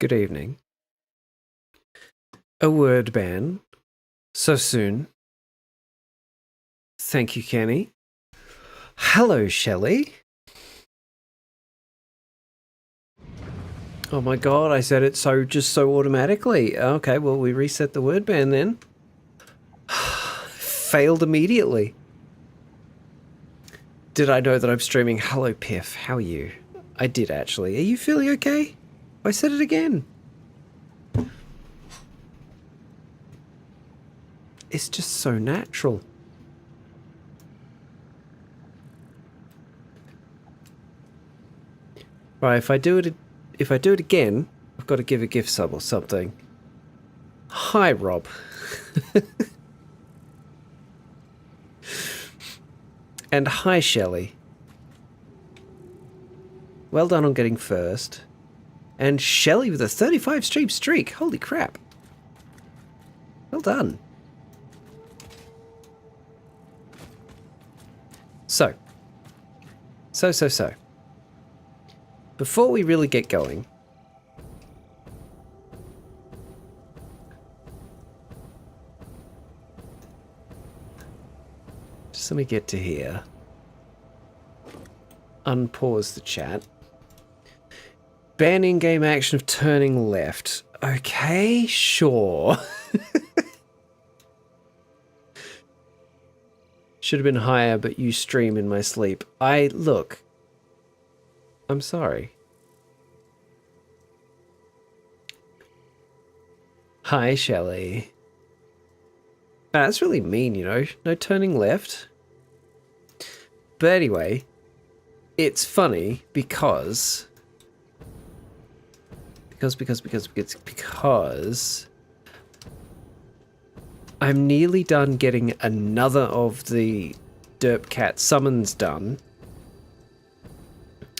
Good evening. A word ban. So soon. Thank you, Kenny. Hello, Shelley. Oh my god, I said it just so automatically. Okay, well, we reset the word ban then. Failed immediately. Did I know that I'm streaming? Hello, Piff. How are you? I did, actually. Are you feeling okay? I said it again. It's just so natural. Right, if I do it again, I've got to give a gift sub or something. Hi, Rob. And hi, Shelley. Well done on getting first. And Shelley with a 35 stream streak. Holy crap. Well done. So. Before we really get going, just let me get to here. Unpause the chat. Ban in-game action of turning left. Okay, sure. Should have been higher, but you stream in my sleep. Look. I'm sorry. Hi, Shelley. That's really mean, you know. No turning left. But anyway, it's funny because I'm nearly done getting another of the Derp Cat summons done.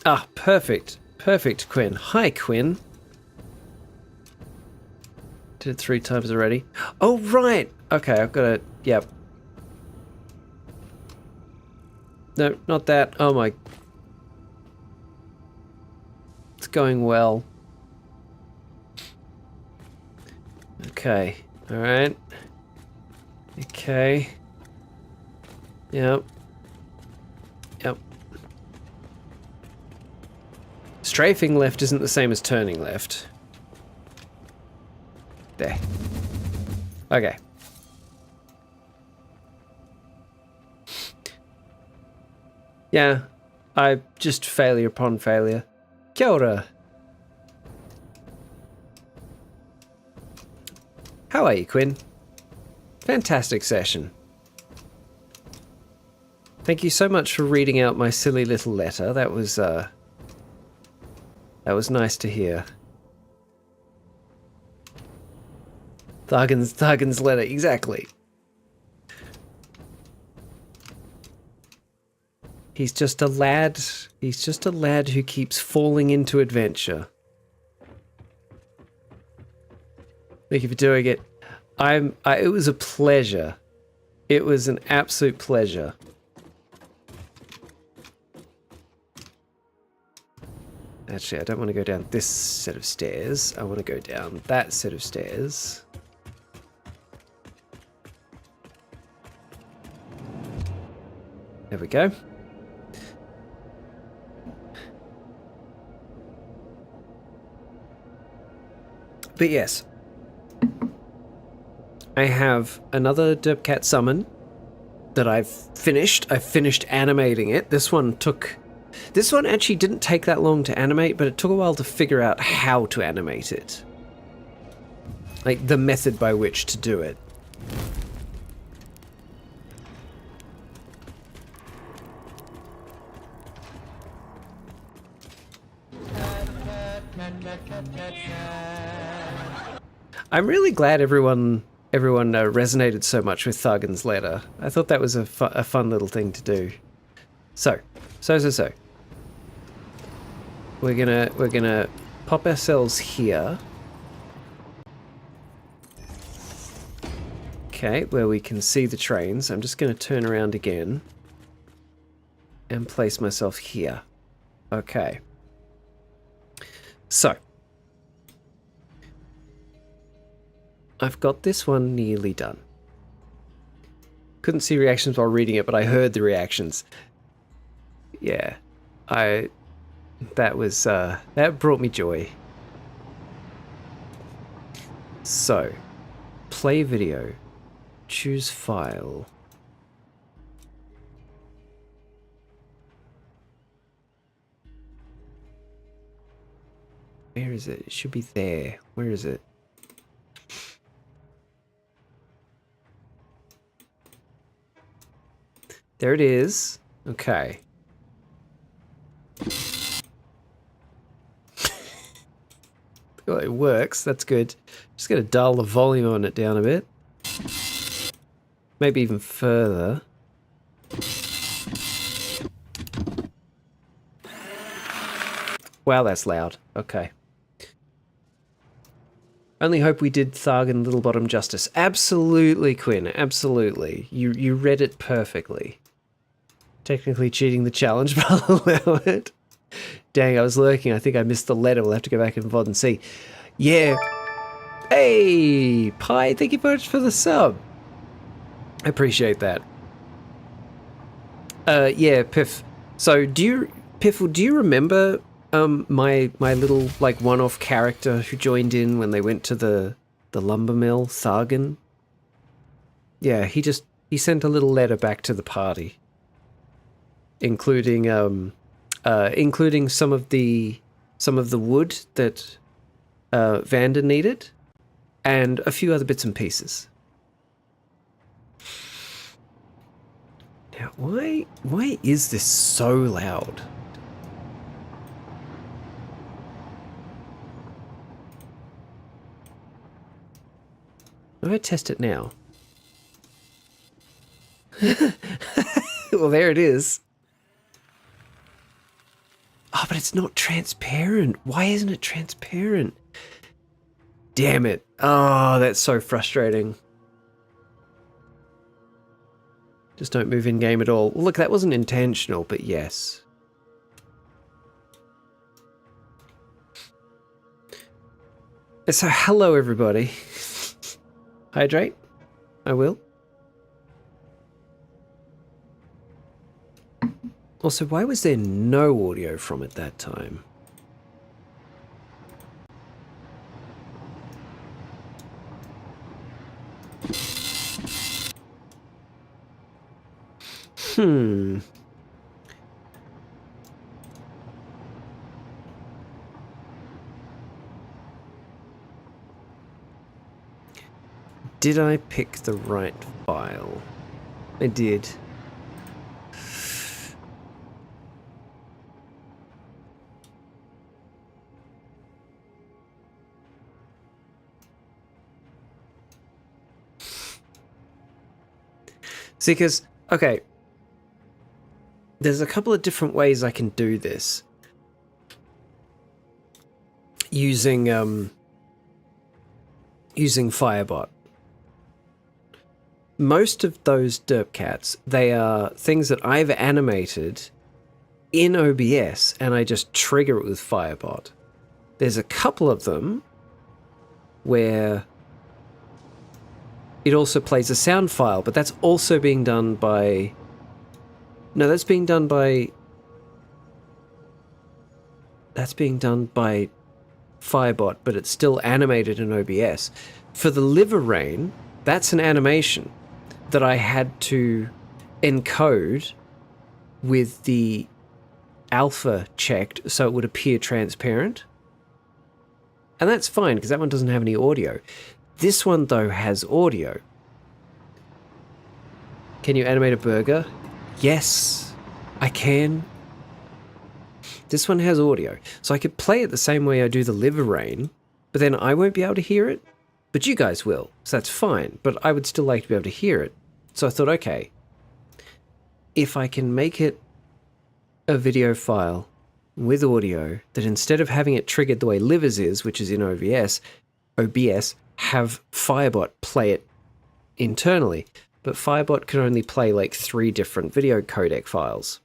Ah, perfect. Perfect, Quinn. Hi, Quinn. Did it 3 times already. Oh, right. Okay, I've got to... Yep. No, not that. Oh, my... It's going well. Okay. All right. Okay. Yep. Yep. Strafing left isn't the same as turning left. There. Okay. Yeah. I just failure upon failure. Kia ora. How are you, Quinn? Fantastic session. Thank you so much for reading out my silly little letter. That was nice to hear. Thargan's letter, exactly. He's just a lad who keeps falling into adventure. Thank you for doing it. It was a pleasure. It was an absolute pleasure. Actually, I don't want to go down this set of stairs. I want to go down that set of stairs. There we go. But yes, I have another Derp Cat summon that I've finished. I finished animating it. This one actually didn't take that long to animate, but it took a while to figure out how to animate it. Like, the method by which to do it. I'm really glad everyone resonated so much with Thargan's letter. I thought that was a fun little thing to do. So. We're gonna pop ourselves here. Okay, where we can see the trains. I'm just gonna turn around again and place myself here. Okay. So, I've got this one nearly done. Couldn't see reactions while reading it, but I heard the reactions. Yeah, that was, that brought me joy. So, play video, choose file. Where is it? It should be there. Where is it? There it is. Okay. Well, it works. That's good. Just gonna dial the volume on it down a bit. Maybe even further. Wow, that's loud. Okay. Only hope we did Thargan Littlebottom justice. Absolutely, Quinn. Absolutely. You read it perfectly. Technically cheating the challenge, but I'll allow it. Dang, I was lurking. I think I missed the letter. We'll have to go back and VOD and see. Yeah. Hey, Pi, thank you very much for the sub. I appreciate that. Yeah, Piff. So, Piffle, do you remember my little like one-off character who joined in when they went to the lumber mill, Thargan? Yeah, he sent a little letter back to the party, including some of the wood that Vander needed, and a few other bits and pieces. Now, why is this so loud? I'm gonna test it now. Well, there it is. Oh, but it's not transparent. Why isn't it transparent? Damn it. Oh, that's so frustrating. Just don't move in game at all. Look, that wasn't intentional, but yes. So, hello everybody. Hydrate. I will. Also, why was there no audio from it that time? Did I pick the right file? I did. See, because, okay, there's a couple of different ways I can do this. Using Firebot. Most of those derp cats, they are things that I've animated in OBS, and I just trigger it with Firebot. There's a couple of them where it also plays a sound file, but that's also being done by... No, that's being done by... That's being done by Firebot, but it's still animated in OBS. For the liver rain, that's an animation that I had to encode with the alpha checked so it would appear transparent. And that's fine, because that one doesn't have any audio. This one, though, has audio. Can you animate a burger? Yes, I can. This one has audio. So I could play it the same way I do the liver rain, but then I won't be able to hear it. But you guys will, so that's fine. But I would still like to be able to hear it. So I thought, okay, if I can make it a video file with audio, that instead of having it triggered the way Livers is, which is in OBS, have Firebot play it internally. But Firebot can only play like 3 different video codec files.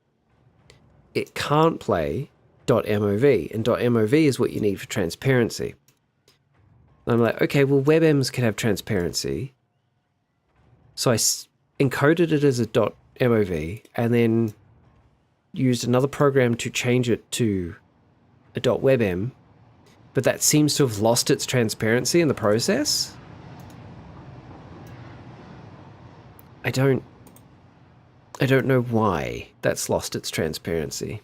It can't play .mov, and .mov is what you need for transparency. I'm like, okay, well, WebMs can have transparency. So I encoded it as a .mov and then used another program to change it to a .webm, but that seems to have lost its transparency in the process. I don't know why that's lost its transparency.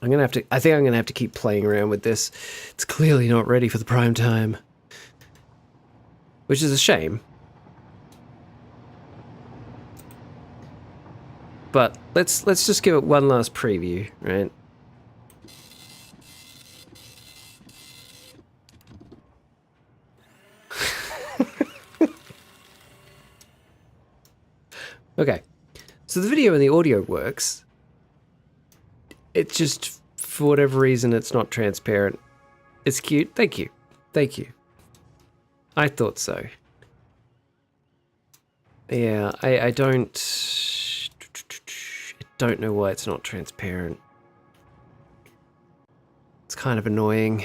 I think I'm gonna have to keep playing around with this. It's clearly not ready for the prime time, which is a shame. But let's just give it one last preview, right? Okay, so the video and the audio works. It's just, for whatever reason, it's not transparent. It's cute. Thank you. Thank you. I thought so. Yeah, I don't know why it's not transparent. It's kind of annoying.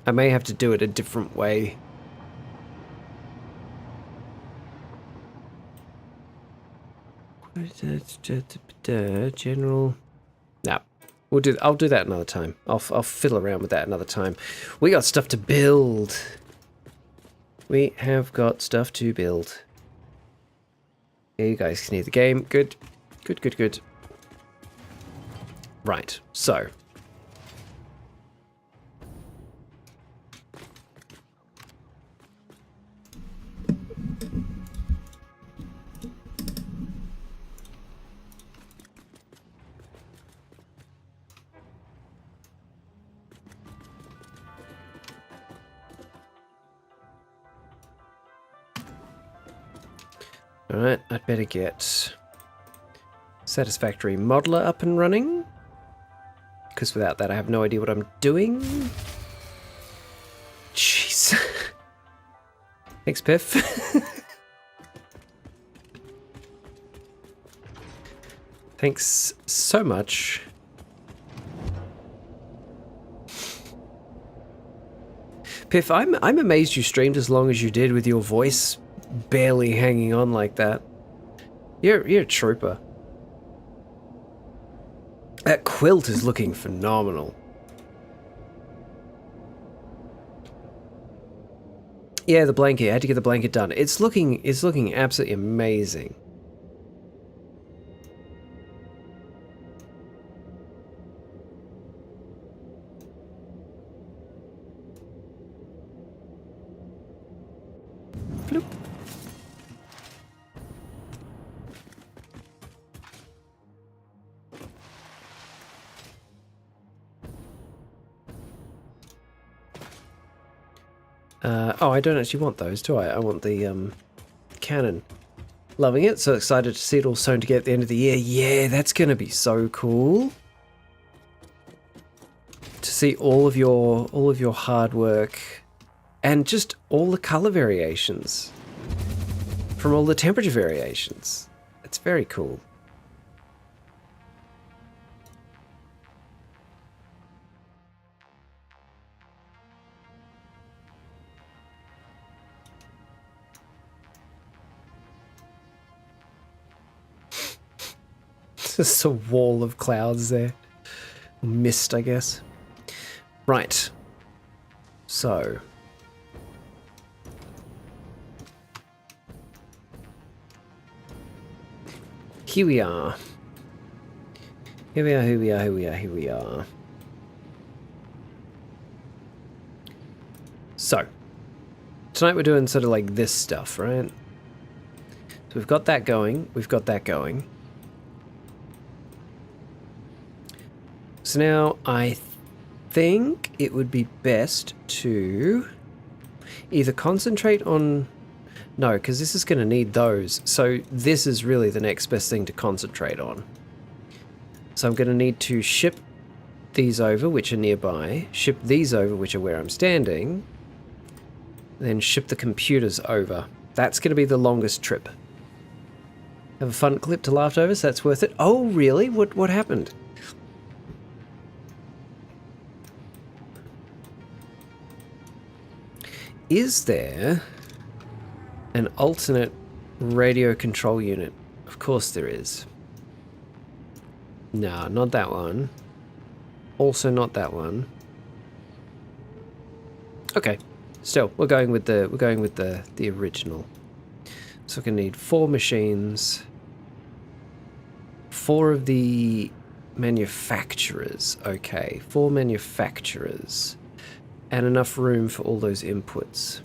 I may have to do it a different way. General. No, I'll do that another time. I'll fiddle around with that another time. We got stuff to build. We have got stuff to build. Yeah, you guys can hear the game. Good. Good. Right. So. Alright, I'd better get Satisfactory modeler up and running, because without that I have no idea what I'm doing. Jeez. Thanks, Piff. Thanks so much. Piff, I'm amazed you streamed as long as you did with your voice barely hanging on like that. You're a trooper. That quilt is looking phenomenal. Yeah, the blanket. I had to get the blanket done. It's looking absolutely amazing. Bloop. Oh, I don't actually want those, do I? I want the cannon. Loving it. So excited to see it all sewn together at the end of the year. Yeah, that's going to be so cool. To see all of your hard work and just all the color variations from all the temperature variations. It's very cool. Just a wall of clouds there. Mist, I guess. Right. So. Here we are. Here we are. So. Tonight we're doing sort of like this stuff, right? So we've got that going. So now I think it would be best to either concentrate on... No, because this is going to need those. So this is really the next best thing to concentrate on. So I'm going to need to ship these over, which are nearby. Ship these over, which are where I'm standing. Then ship the computers over. That's going to be the longest trip. Have a fun clip to laugh over, so that's worth it. Oh, really? What happened? Is there an alternate radio control unit? Of course there is. No, not that one. Also not that one. Okay. Still, we're going with the original. So we're gonna need 4 machines. 4 of the manufacturers. Okay, 4 manufacturers. And enough room for all those inputs.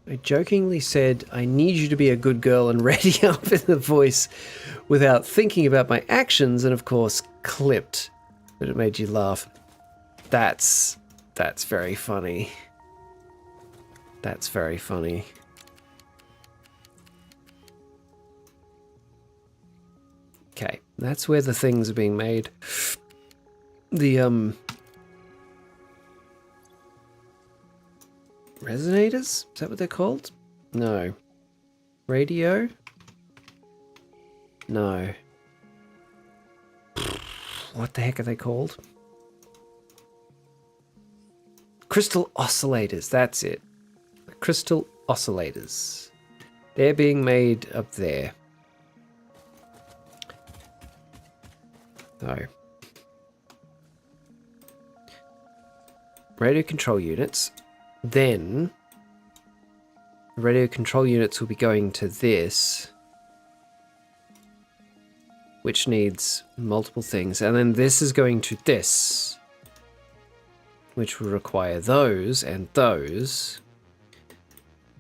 I jokingly said, I need you to be a good girl and ready up in the voice without thinking about my actions, and of course clipped. But it made you laugh. That's very funny. That's very funny. Okay, that's where the things are being made. The resonators? Is that what they're called? No. Radio? No. What the heck are they called? Crystal oscillators, that's it. Crystal oscillators. They're being made up there. So. Radio control units. Then radio control units will be going to this, which needs multiple things, and then this is going to this, which will require those and those.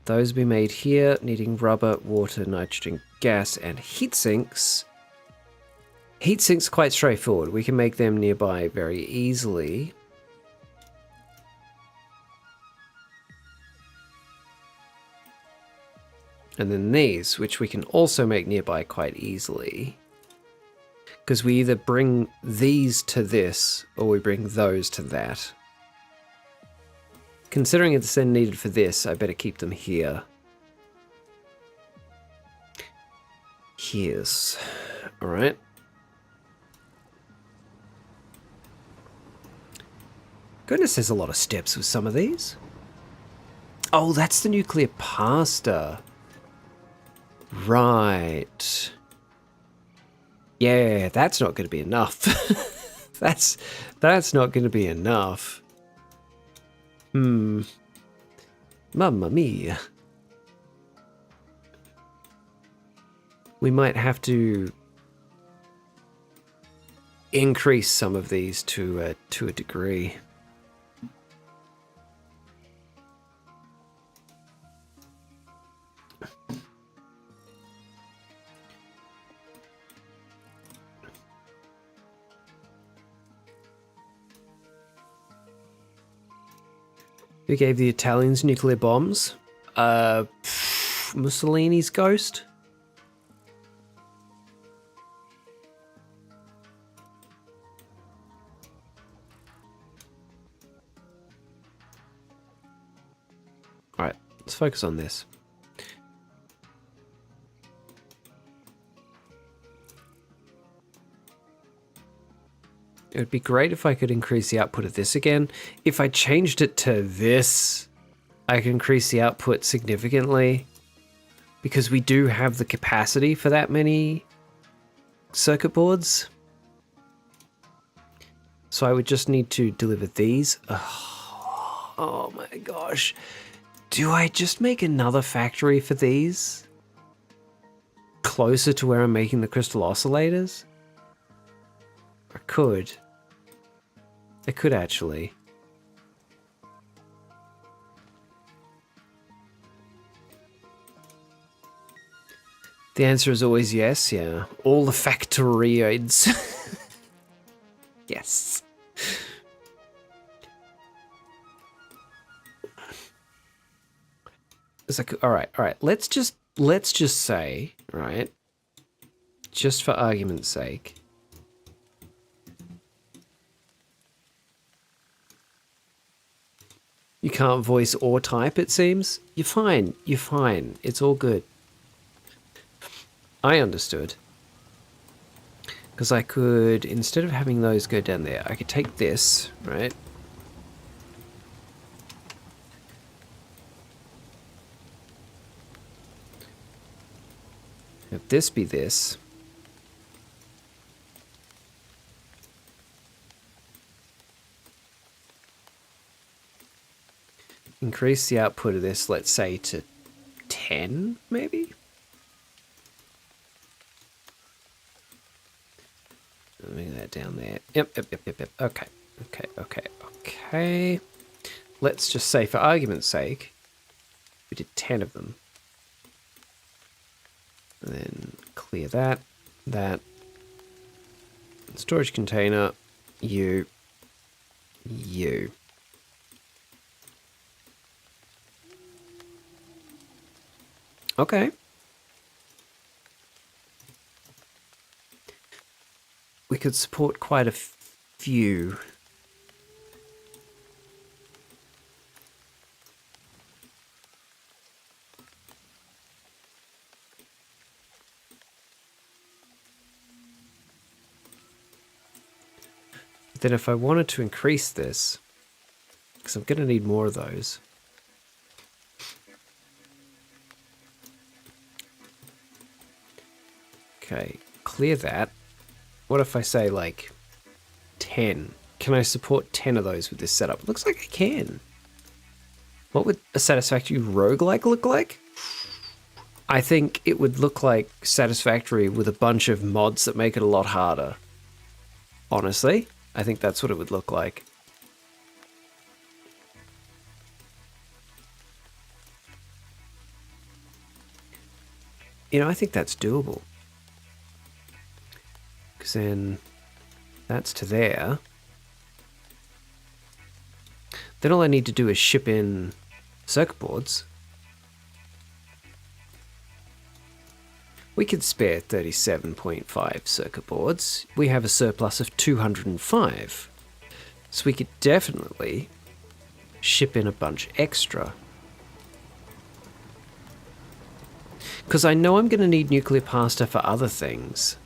Those will be made here, needing rubber, water, nitrogen, gas, and heat sinks. Heat sinks quite straightforward. We can make them nearby very easily. And then these, which we can also make nearby quite easily. Because we either bring these to this, or we bring those to that. Considering it's then needed for this, I better keep them here. Yes. Alright. Goodness, there's a lot of steps with some of these. Oh, that's the nuclear pasta. Right. Yeah, that's not going to be enough. that's not going to be enough. Mamma mia. We might have to increase some of these to a degree. Who gave the Italians nuclear bombs? Mussolini's ghost? Alright, let's focus on this. It would be great if I could increase the output of this again. If I changed it to this, I could increase the output significantly. Because we do have the capacity for that many circuit boards. So I would just need to deliver these. Oh my gosh. Do I just make another factory for these? Closer to where I'm making the crystal oscillators? I could. I could actually. The answer is always yes, yeah. All the factoroids. Yes. It's like, all right. Let's just say, right? Just for argument's sake. You can't voice or type, it seems. You're fine. You're fine. It's all good. I understood. Because I could, instead of having those go down there, I could take this, right? Have this be this. Increase the output of this, let's say, to 10, maybe? Move that down there. Yep. Okay. Let's just say, for argument's sake, we did 10 of them. And then clear that. Storage container, you. Okay. We could support quite a few. But then if I wanted to increase this, because I'm going to need more of those. Okay, clear that. What if I say like 10? Can I support 10 of those with this setup? Looks like I can. What would a Satisfactory roguelike look like? I think it would look like Satisfactory with a bunch of mods that make it a lot harder. Honestly, I think that's what it would look like. You know, I think that's doable. Because then that's to there. Then all I need to do is ship in circuit boards. We could spare 37.5 circuit boards. We have a surplus of 205. So we could definitely ship in a bunch extra. Because I know I'm going to need nuclear pasta for other things.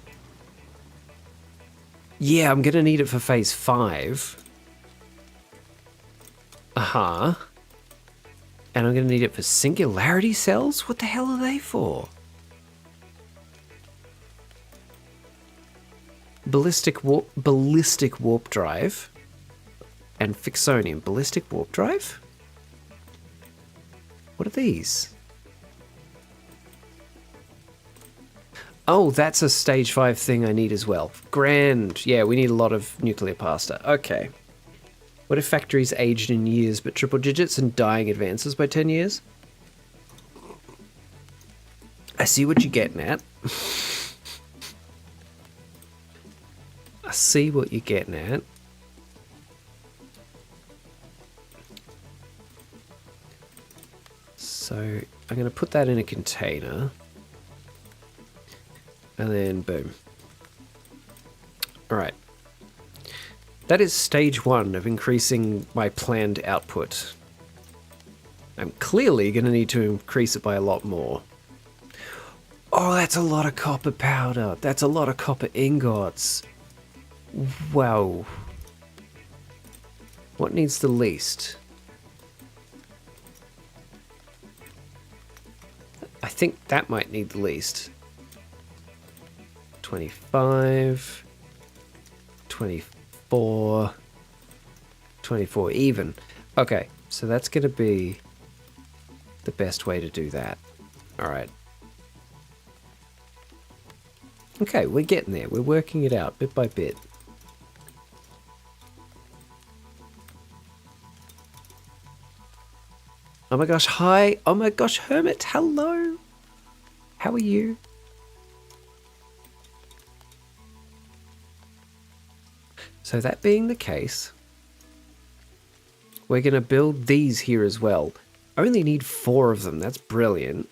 Yeah, I'm going to need it for phase 5. And I'm going to need it for singularity cells? What the hell are they for? Ballistic warp drive and Fixonium. Ballistic warp drive? What are these? Oh, that's a stage 5 thing I need as well. Grand. Yeah, we need a lot of nuclear pasta. Okay. What if factories aged in years but triple digits and dying advances by 10 years? I see what you're getting at. I see what you're getting at. So I'm going to put that in a container. And then boom. Alright. That is stage 1 of increasing my planned output. I'm clearly going to need to increase it by a lot more. Oh, that's a lot of copper powder. That's a lot of copper ingots. Wow. What needs the least? I think that might need the least. 25, 24, 24 even. Okay, so that's going to be the best way to do that. All right. Okay, we're getting there. We're working it out bit by bit. Oh my gosh, hi. Oh my gosh, Hermit, hello. How are you? So that being the case, we're going to build these here as well. Only need 4 of them. That's brilliant.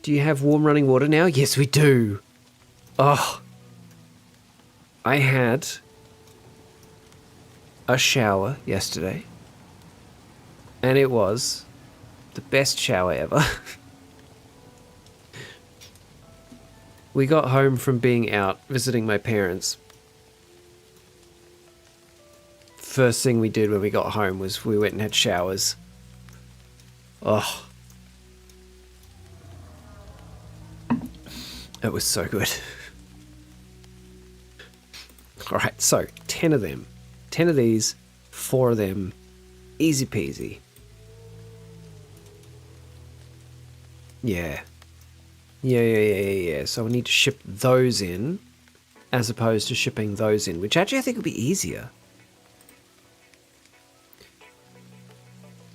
Do you have warm running water now? Yes, we do. Oh. I had a shower yesterday. And it was the best shower ever. We got home from being out visiting my parents. First thing we did when we got home was we went and had showers. Oh. It was so good. Alright, so 10 of them. 10 of these, 4 of them. Easy peasy. Yeah. Yeah. So we need to ship those in as opposed to shipping those in, which actually I think would be easier.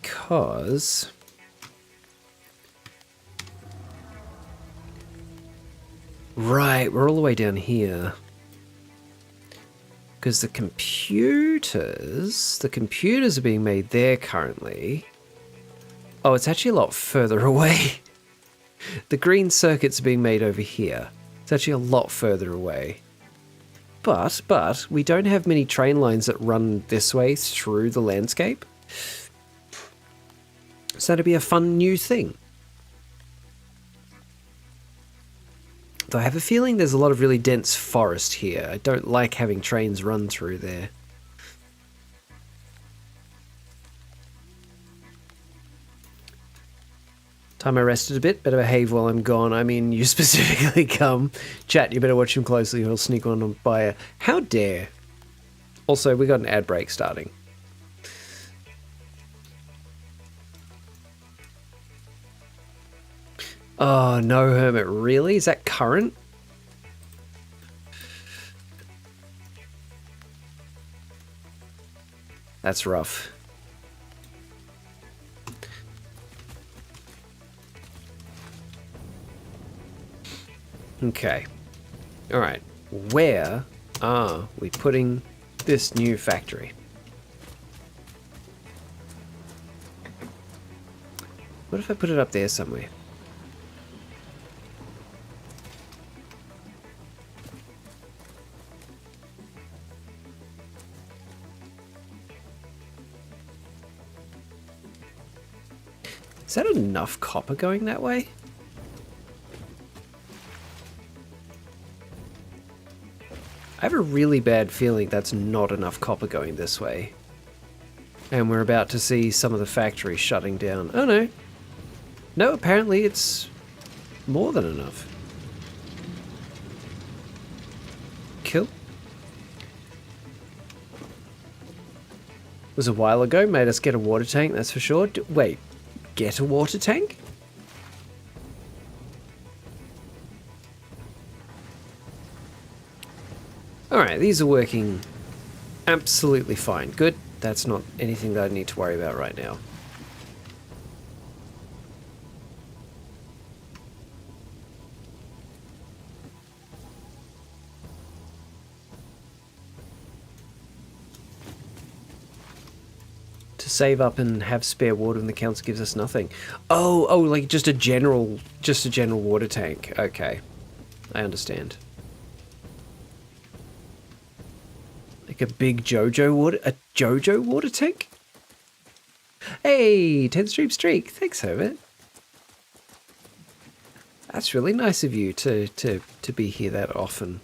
Because right, we're all the way down here. Because the computers are being made there currently. Oh, it's actually a lot further away. The green circuits are being made over here. It's actually a lot further away. But we don't have many train lines that run this way through the landscape. So that'd be a fun new thing. Though I have a feeling there's a lot of really dense forest here. I don't like having trains run through there. Time I rested a bit, better behave while I'm gone. I mean, you specifically come. Chat, you better watch him closely or he'll sneak on by you. How dare. Also, we got an ad break starting. Oh, no, Hermit, really? Is that current? That's rough. Okay. Alright. Where are we putting this new factory? What if I put it up there somewhere? Is that enough copper going that way? I have a really bad feeling that's not enough copper going this way. And we're about to see some of the factories shutting down. Oh no. No, apparently it's more than enough. Cool. It was a while ago, made us get a water tank, that's for sure. Wait. Get a water tank? Alright, these are working absolutely fine. Good. That's not anything that I need to worry about right now. Save up and have spare water and the council gives us nothing. Oh, like just a general water tank. Okay. I understand. Like a big JoJo water tank? Hey, 10 streak. Thanks, Herbert. That's really nice of you to be here that often.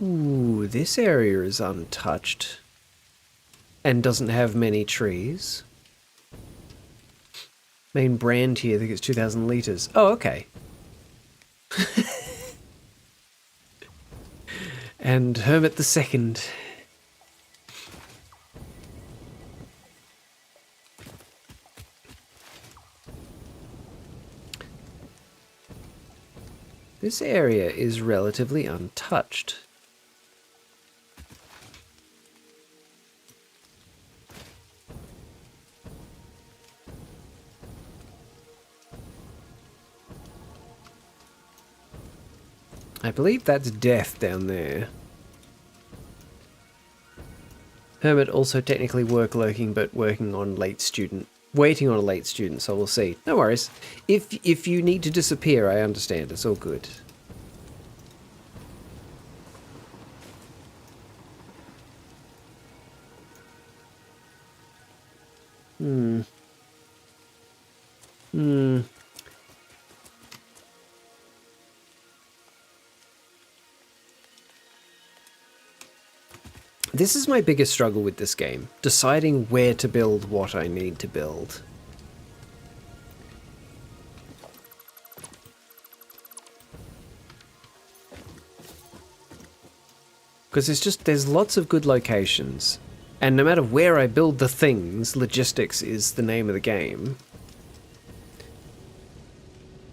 Ooh, this area is untouched and doesn't have many trees. Main brand here, I think it's 2,000 litres. Oh, okay. And Hermit the Second. This area is relatively untouched. I believe that's death down there. Hermit also technically work lurking, but working on late student waiting on a late student, so we'll see. No worries. If you need to disappear, I understand. It's all good. This is my biggest struggle with this game. Deciding where to build what I need to build. Because there's lots of good locations. And no matter where I build the things, logistics is the name of the game.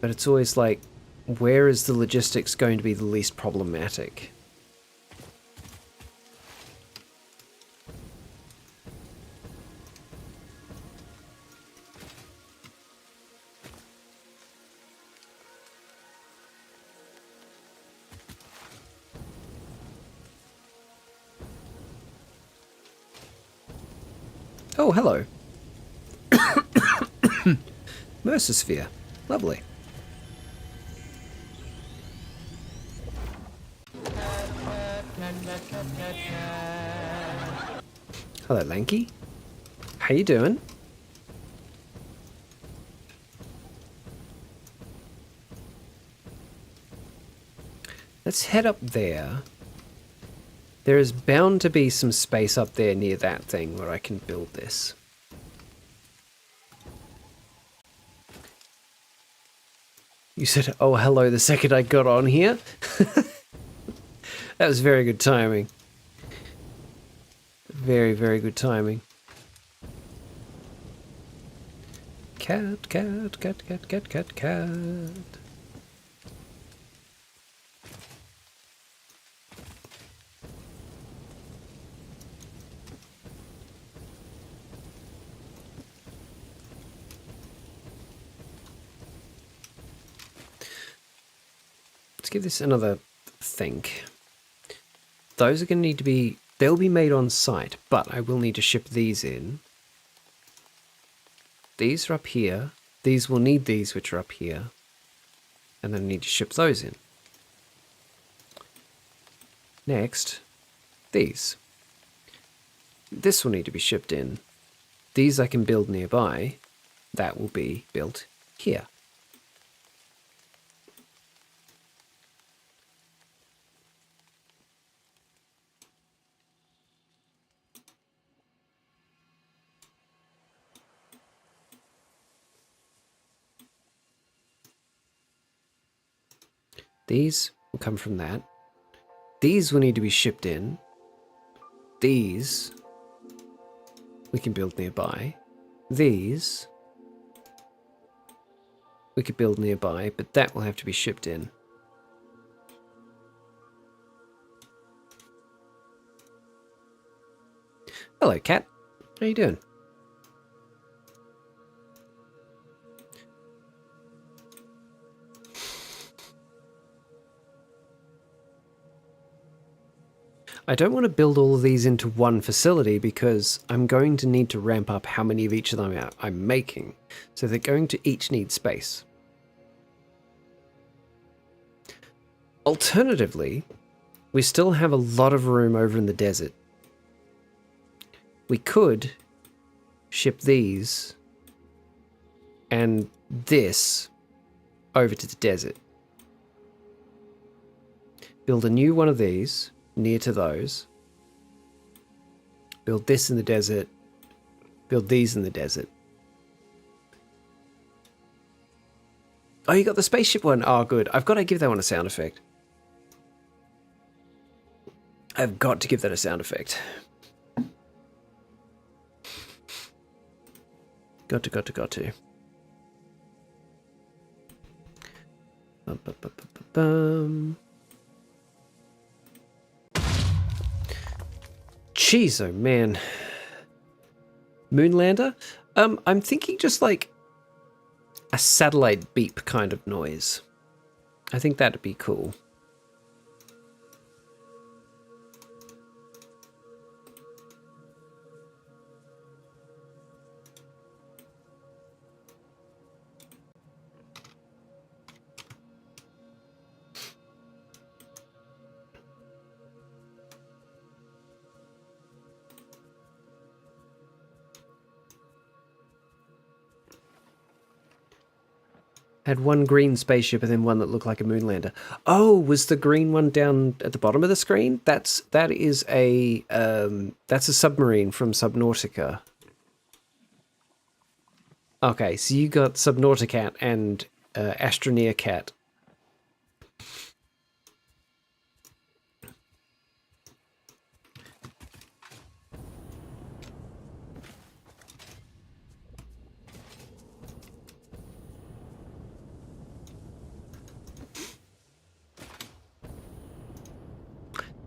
But it's always like, where is the logistics going to be the least problematic? Oh, hello. Mercersphere. Lovely. Hello, Lanky. How you doing? Let's head up there. There is bound to be some space up there near that thing where I can build this. You said, oh, hello, the second I got on here. That was very good timing. Very, very good timing. Cat, cat, cat, cat, cat, cat, cat. Let's give this another think. Those are going to need to be, they'll be made on site, but I will need to ship these in. These are up here. These will need these, which are up here. And then I need to ship those in. Next, these. This will need to be shipped in. These I can build nearby. That will be built here. These will come from that. These will need to be shipped in. These we can build nearby. These we could build nearby, but that will have to be shipped in. Hello, cat. How you doing? I don't want to build all of these into one facility because I'm going to need to ramp up how many of each of them I'm making. So they're going to each need space. Alternatively, we still have a lot of room over in the desert. We could ship these and this over to the desert. Build a new one of these near to those. Build this in the desert. Build these in the desert. Oh, you got the spaceship one. Oh, good. I've got to give that one a sound effect. I've got to give that a sound effect. Got to. Jeez, oh man. Moonlander? I'm thinking just like a satellite beep kind of noise. I think that'd be cool. Had one green spaceship and then one that looked like a moonlander. Oh, was the green one down at the bottom of the screen? That's a submarine from Subnautica. Okay, so you got Subnautica and Astroneer Cat.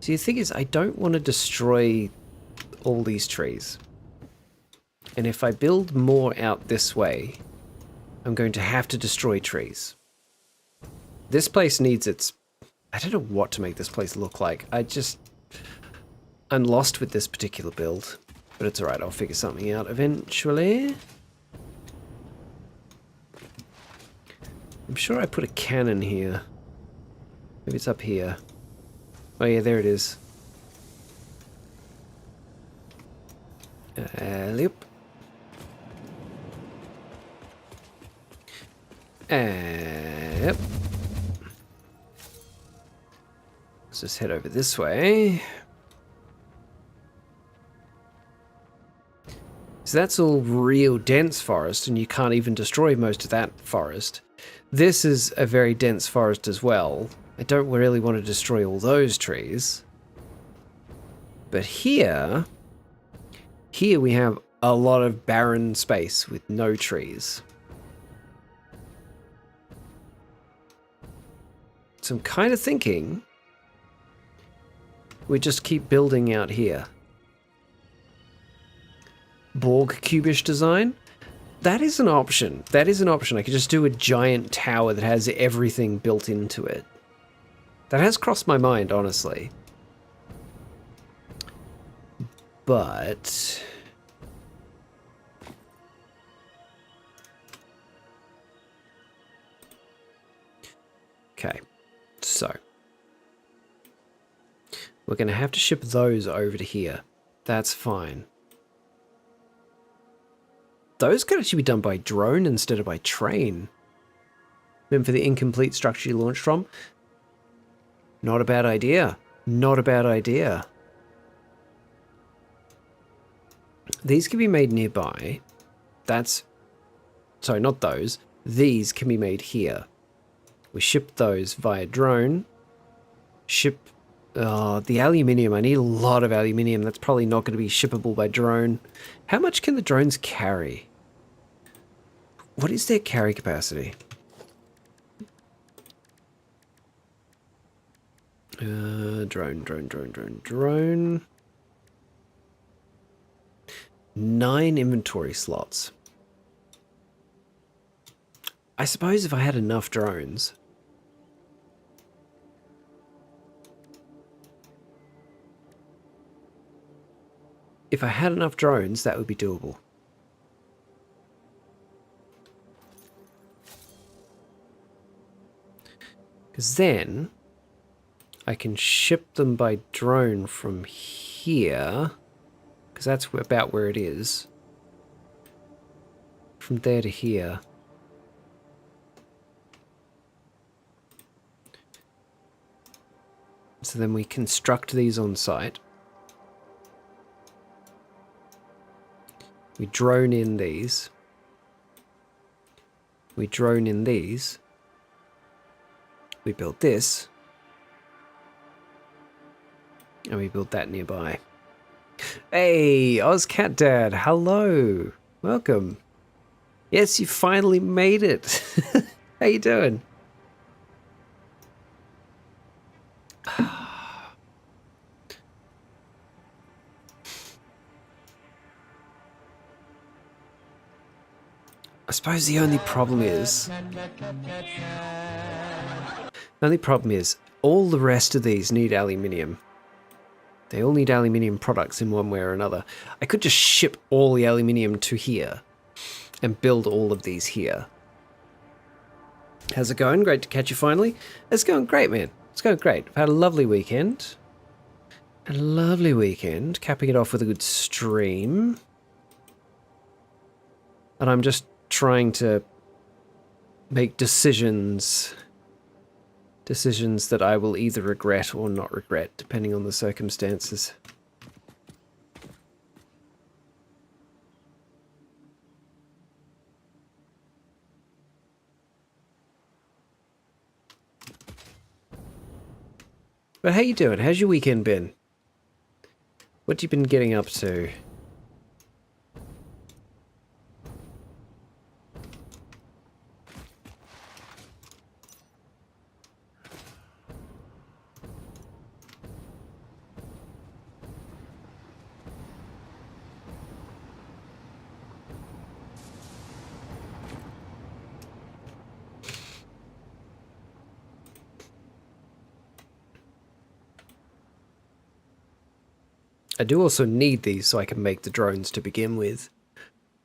So the thing is, I don't want to destroy all these trees. And if I build more out this way, I'm going to have to destroy trees. This place needs its... I don't know what to make this place look like. I'm lost with this particular build. But it's alright, I'll figure something out eventually. I'm sure I put a cannon here. Maybe it's up here. Oh yeah, there it is. Yep. Yep. Let's just head over this way. So that's all real dense forest, and you can't even destroy most of that forest. This is a very dense forest as well. I don't really want to destroy all those trees. But here we have a lot of barren space with no trees. So I'm kind of thinking we just keep building out here. Borg cubish design? That is an option. That is an option. I could just do a giant tower that has everything built into it. That has crossed my mind, honestly. But... okay, so... we're going to have to ship those over to here. That's fine. Those could actually be done by drone instead of by train. Remember for the incomplete structure you launched from? Not a bad idea. Not a bad idea. These can be made nearby. That's... sorry, not those. These can be made here. We ship those via drone. Ship... the aluminium. I need a lot of aluminium. That's probably not going to be shippable by drone. How much can the drones carry? What is their carry capacity? Drone. 9 inventory slots. I suppose if I had enough drones. If I had enough drones, that would be doable. Because then I can ship them by drone from here, because that's about where it is. From there to here. So then we construct these on site. We drone in these. We drone in these. We build this. And we build that nearby. Hey, OzCat Dad, hello. Welcome. Yes, you finally made it. How you doing? I suppose the only problem is... all the rest of these need aluminium. They all need aluminium products in one way or another. I could just ship all the aluminium to here and build all of these here. How's it going? Great to catch you finally. It's going great, man. It's going great. I've had a lovely weekend. A lovely weekend. Capping it off with a good stream. And I'm just trying to make decisions that I will either regret or not regret, depending on the circumstances. But how you doing? How's your weekend been? What you been getting up to? I do also need these so I can make the drones to begin with.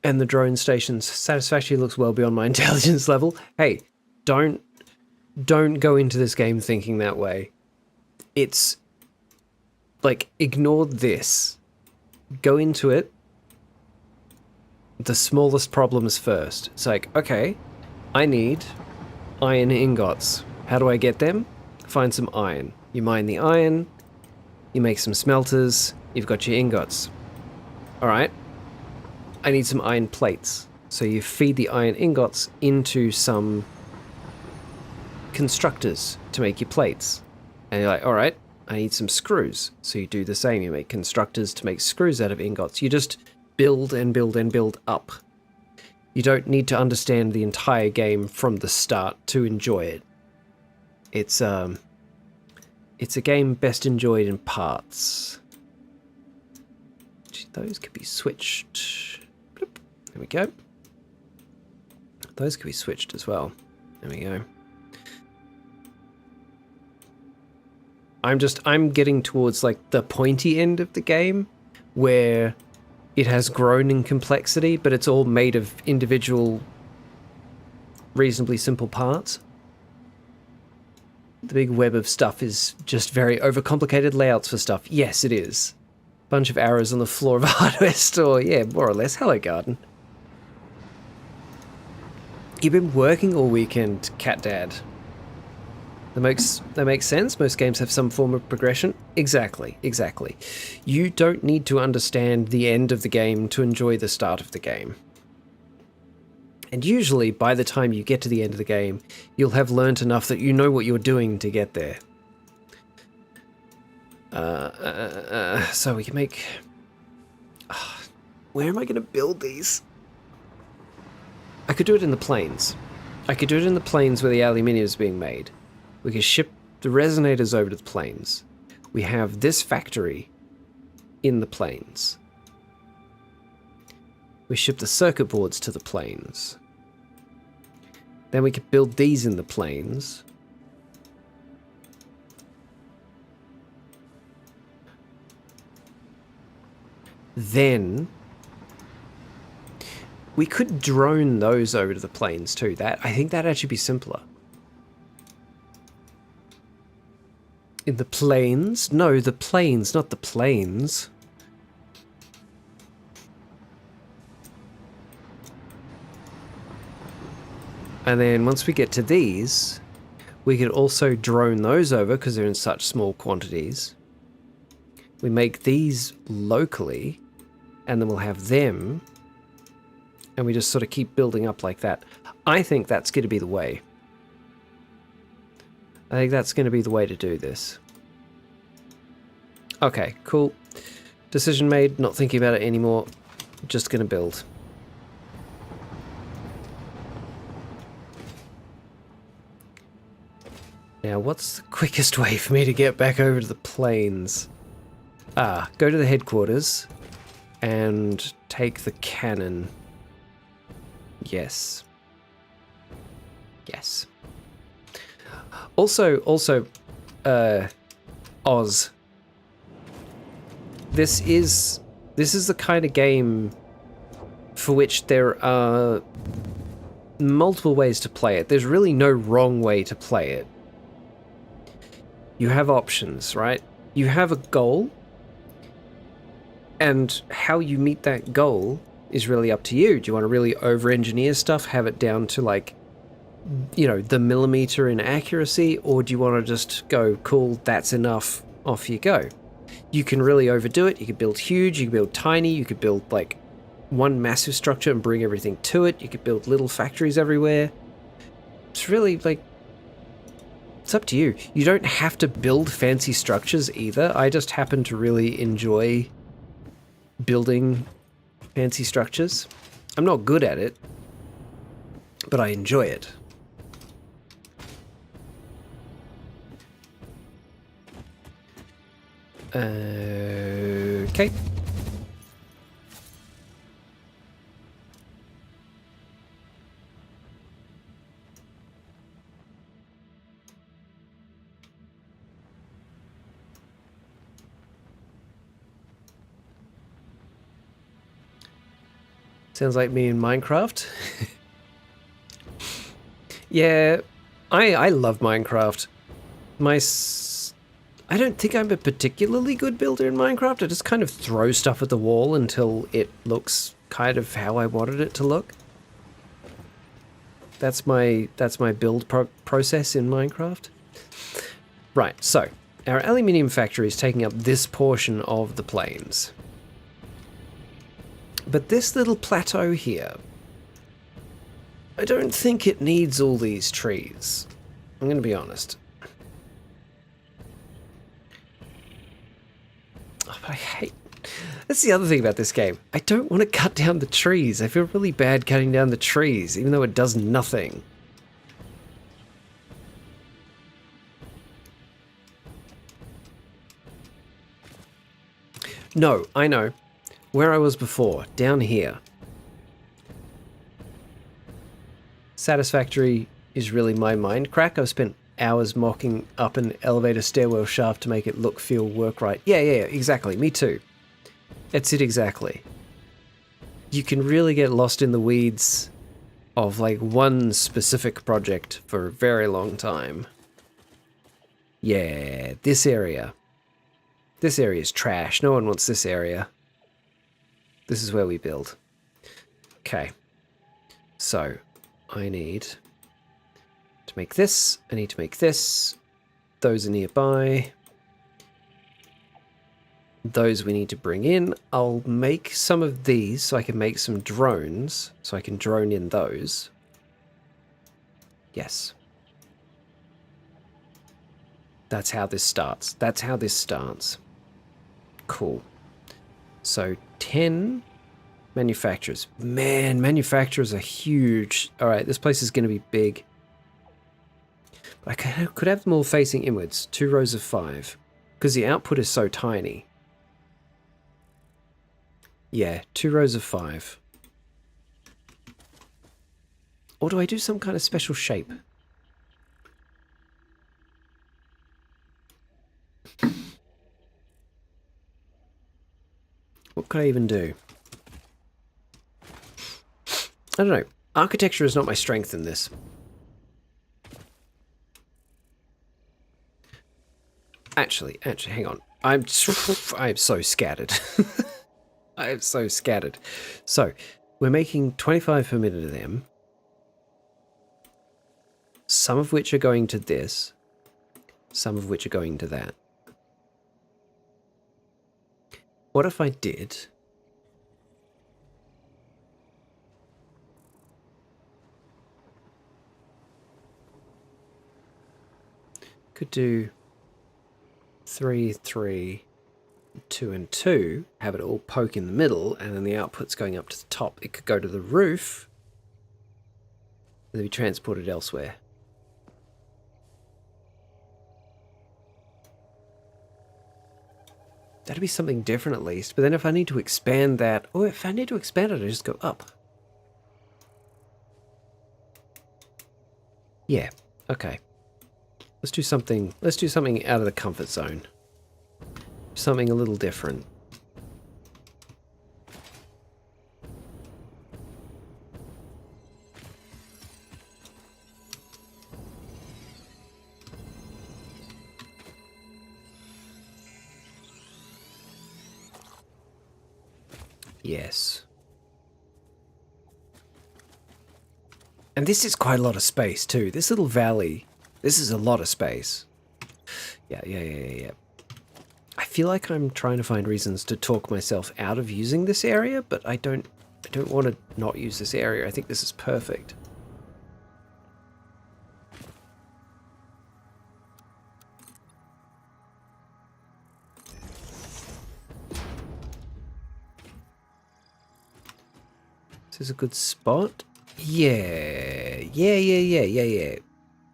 And the drone station's Satisfactory looks well beyond my intelligence level. Hey, don't go into this game thinking that way. It's like, ignore this. Go into it the smallest problems first. It's like, okay, I need iron ingots. How do I get them? Find some iron. You mine the iron, you make some smelters, you've got your ingots. Alright, I need some iron plates. So you feed the iron ingots into some constructors to make your plates. And you're like, alright, I need some screws. So you do the same, you make constructors to make screws out of ingots. You just build and build and build up. You don't need to understand the entire game from the start to enjoy it. It's a game best enjoyed in parts. Those could be switched. Bloop. There we go. Those could be switched as well. There we go. I'm getting towards like the pointy end of the game where it has grown in complexity, but it's all made of individual, reasonably simple parts. The big web of stuff is just very overcomplicated layouts for stuff. Yes, it is. Bunch of arrows on the floor of a hardware store. Yeah, more or less. Hello, garden. You've been working all weekend, Cat Dad. That makes sense. Most games have some form of progression. Exactly, exactly. You don't need to understand the end of the game to enjoy the start of the game. And usually, by the time you get to the end of the game, you'll have learnt enough that you know what you're doing to get there. So we can make... where am I going to build these? I could do it in the plains. I could do it in the plains where the aluminium is being made. We could ship the resonators over to the plains. We have this factory in the plains. We ship the circuit boards to the plains. Then we could build these in the plains. Then we could drone those over to the plains too. I think that'd actually be simpler. In the plains? No, the plains, not the plains. And then once we get to these, we could also drone those over because they're in such small quantities. We make these locally, and then we'll have them, and we just sort of keep building up like that. I think that's going to be the way. I think that's going to be the way to do this. Okay, cool. Decision made, not thinking about it anymore. Just going to build. Now, what's the quickest way for me to get back over to the plains? Go to the headquarters and take the cannon. Yes. Yes. Also, Oz. This is the kind of game for which there are multiple ways to play it. There's really no wrong way to play it. You have options, right? You have a goal, and how you meet that goal is really up to you. Do you want to really over-engineer stuff, have it down to like you know, the millimeter in accuracy, or do you want to just go, cool, that's enough, off you go? You can really overdo it. You could build huge, you could build tiny, you could build like one massive structure and bring everything to it. You could build little factories everywhere. It's really like, it's up to you. You don't have to build fancy structures either. I just happen to really enjoy building fancy structures. I'm not good at it, but I enjoy it. Okay. Sounds like me in Minecraft. Yeah, I love Minecraft. I don't think I'm a particularly good builder in Minecraft. I just kind of throw stuff at the wall until it looks kind of how I wanted it to look. That's my build process in Minecraft. Right, so our aluminium factory is taking up this portion of the plains. But this little plateau here, I don't think it needs all these trees. I'm going to be honest. Oh, but I hate... That's the other thing about this game. I don't want to cut down the trees. I feel really bad cutting down the trees, even though it does nothing. No, I know. Where I was before, down here. Satisfactory is really my mind crack. I've spent hours mocking up an elevator stairwell shaft to make it look, feel, work right. Yeah, exactly. Me too. That's it exactly. You can really get lost in the weeds of like one specific project for a very long time. Yeah, this area. This area is trash. No one wants this area. This is where we build. Okay. So, I need to make this. I need to make this. Those are nearby. Those we need to bring in. I'll make some of these so I can make some drones. So I can drone in those. Yes. That's how this starts. That's how this starts. Cool. So 10 manufacturers. Man, manufacturers are huge. All right, this place is going to be big. But I could have them all facing inwards. 2 rows of 5. Because the output is so tiny. Yeah, 2 rows of 5. Or do I do some kind of special shape? What could I even do? I don't know. Architecture is not my strength in this. Actually, hang on. I'm so scattered. I am so scattered. So, we're making 25 per minute of them. Some of which are going to this. Some of which are going to that. What if I did... Could do 3, 3, 2 and 2, have it all poke in the middle, and then the output's going up to the top. It could go to the roof, and then be transported elsewhere. That'd be something different at least, but then if I need to expand that, or if I need to expand it, I just go up. Yeah, okay. Let's do something out of the comfort zone. Something a little different. Yes. And this is quite a lot of space too. This little valley, this is a lot of space. Yeah. I feel like I'm trying to find reasons to talk myself out of using this area, but I don't want to not use this area. I think this is perfect. This is a good spot. Yeah.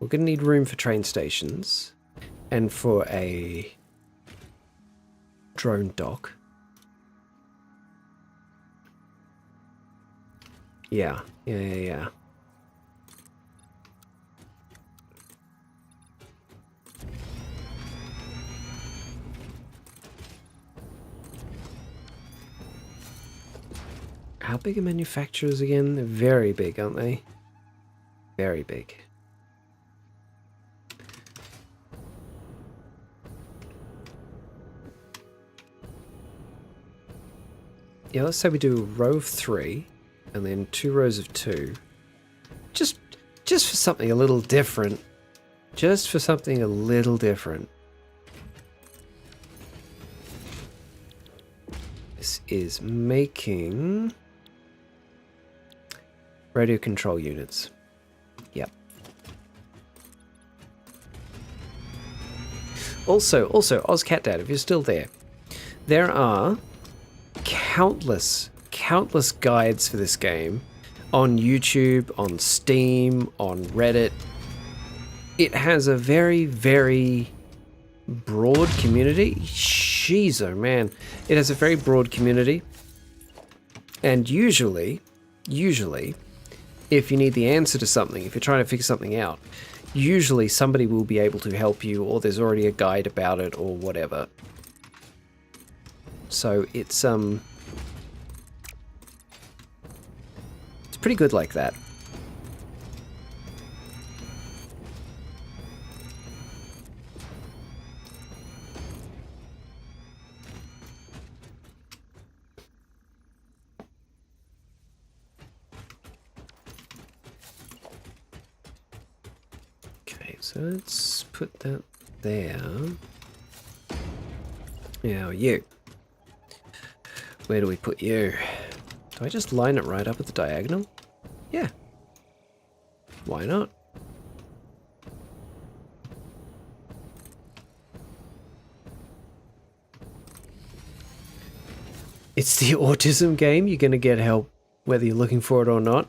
We're gonna need room for train stations and for a drone dock. Yeah. How big are manufacturers again? They're very big, aren't they? Very big. Yeah, let's say we do a row of 3 and then 2 rows of 2. Just for something a little different. Just for something a little different. This is making radio control units. Yep. Also, OzCatDad, if you're still there, there are countless guides for this game on YouTube, on Steam, on Reddit. It has a very, very broad community. Jeez, oh man. It has a very broad community. And usually, if you need the answer to something, if you're trying to figure something out, usually somebody will be able to help you, or there's already a guide about it, or whatever. So it's pretty good like that. Okay, so let's put that there. Now you. Where do we put you? Do I just line it right up at the diagonal? Yeah. Why not? It's the autism game. You're going to get help whether you're looking for it or not.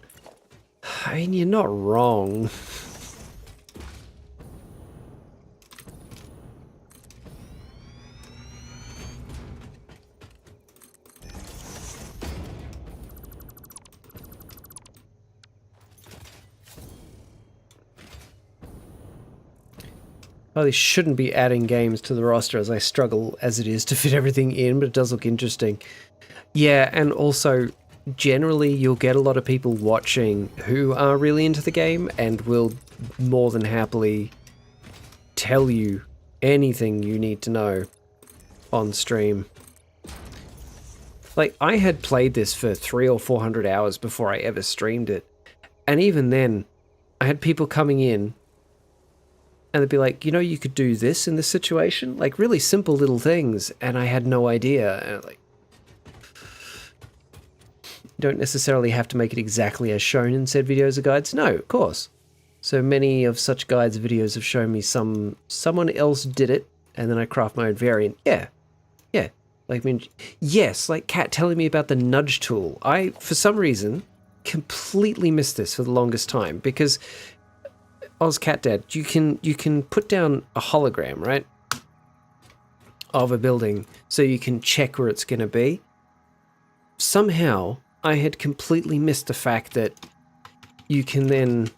I mean, you're not wrong. Probably shouldn't be adding games to the roster as I struggle as it is to fit everything in, but it does look interesting. Yeah, and also, generally you'll get a lot of people watching who are really into the game and will more than happily tell you anything you need to know on stream. Like, I had played this for 300 or 400 hours before I ever streamed it, and even then, I had people coming in and they'd be like, you know, you could do this in this situation, like really simple little things, and I had no idea. And like, you don't necessarily have to make it exactly as shown in said videos or guides. No, of course. So many of such guides videos have shown me someone else did it, and then I craft my own variant. Yeah. Like, I mean, yes, like Kat telling me about the nudge tool. I, for some reason, completely missed this for the longest time, because OzCatDad, you can put down a hologram, right, of a building so you can check where it's going to be. Somehow, I had completely missed the fact that you can then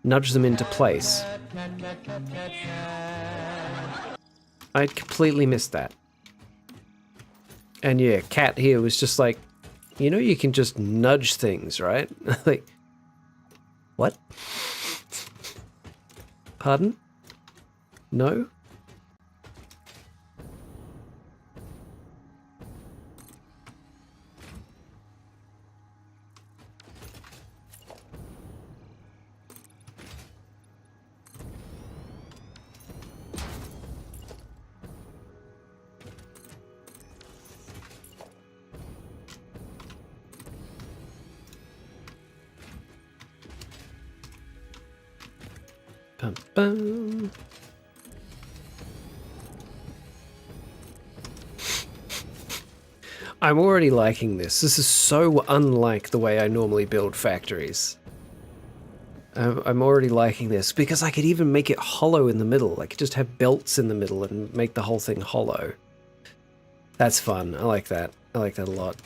nudge them into place. I'd completely missed that. And yeah, Kat here was just like, you know, you can just nudge things, right? Like, what? Pardon? No? Bum, bum. I'm already liking this. This is so unlike the way I normally build factories. I'm already liking this because I could even make it hollow in the middle. I could just have belts in the middle and make the whole thing hollow. That's fun. I like that. I like that a lot.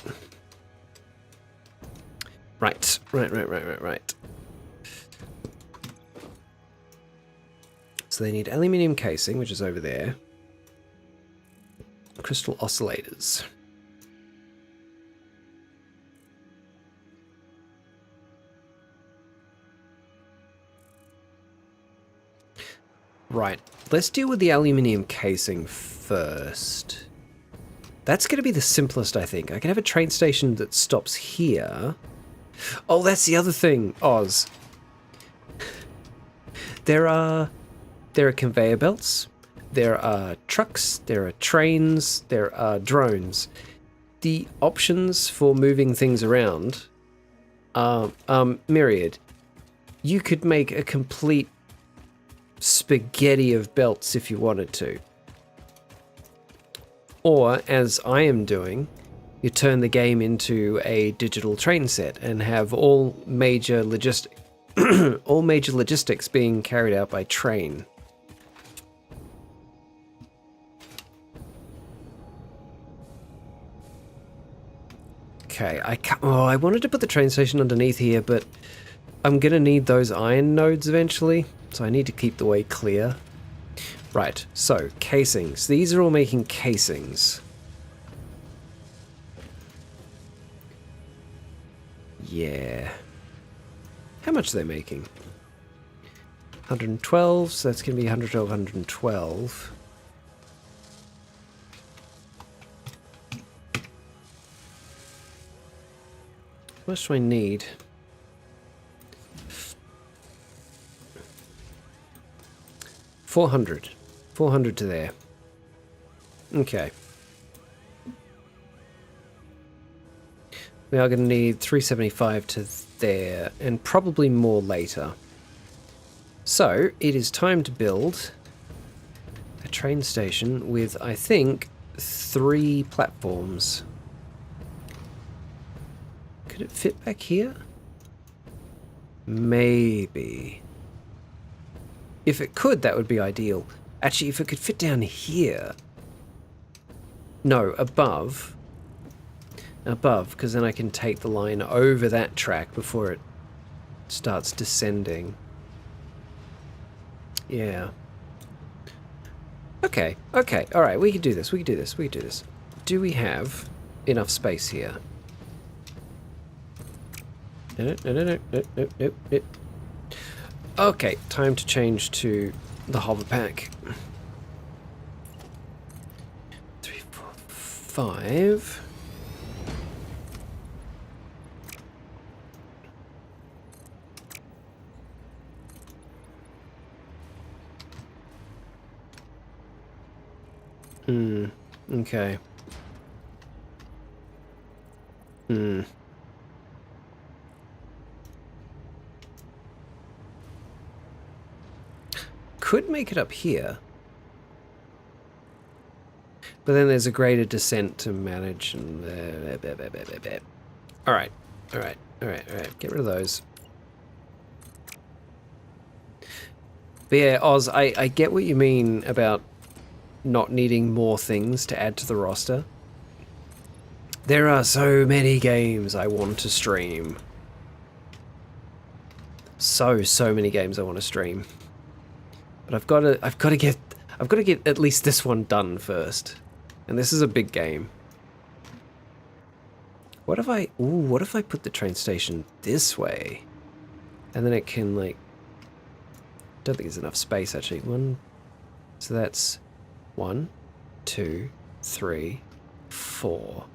Right. So they need aluminium casing, which is over there. Crystal oscillators. Right, let's deal with the aluminium casing first. That's going to be the simplest, I think. I can have a train station that stops here. Oh, that's the other thing, Oz. There are conveyor belts, there are trucks, there are trains, there are drones. The options for moving things around are myriad. You could make a complete spaghetti of belts if you wanted to. Or, as I am doing, you turn the game into a digital train set and have all major logistics being carried out by train. Okay, I wanted to put the train station underneath here, but I'm gonna need those iron nodes eventually, so I need to keep the way clear. Right, so casings. These are all making casings. Yeah. How much are they making? 112, so that's going to be 112, 112. How much do I need? 400. 400 to there. Okay. We are going to need 375 to there, and probably more later. So, it is time to build a train station with, I think, 3 platforms. Could it fit back here? Maybe. If it could, that would be ideal. Actually, if it could fit down here... No, above. Above, because then I can take the line over that track before it starts descending. Yeah. Okay, okay, alright, we can do this, we can do this, we can do this. Do we have enough space here? No. Okay, time to change to the hover pack. 3, 4, 5. Okay. Could make it up here. But then there's a greater descent to manage and... Alright. Get rid of those. But yeah, Oz, I get what you mean about not needing more things to add to the roster. There are so many games I want to stream. So many games I want to stream. But I've got to get at least this one done first. And this is a big game. What if I put the train station this way? And then it can, like, don't think there's enough space actually. So that's 1, 2, 3, 4.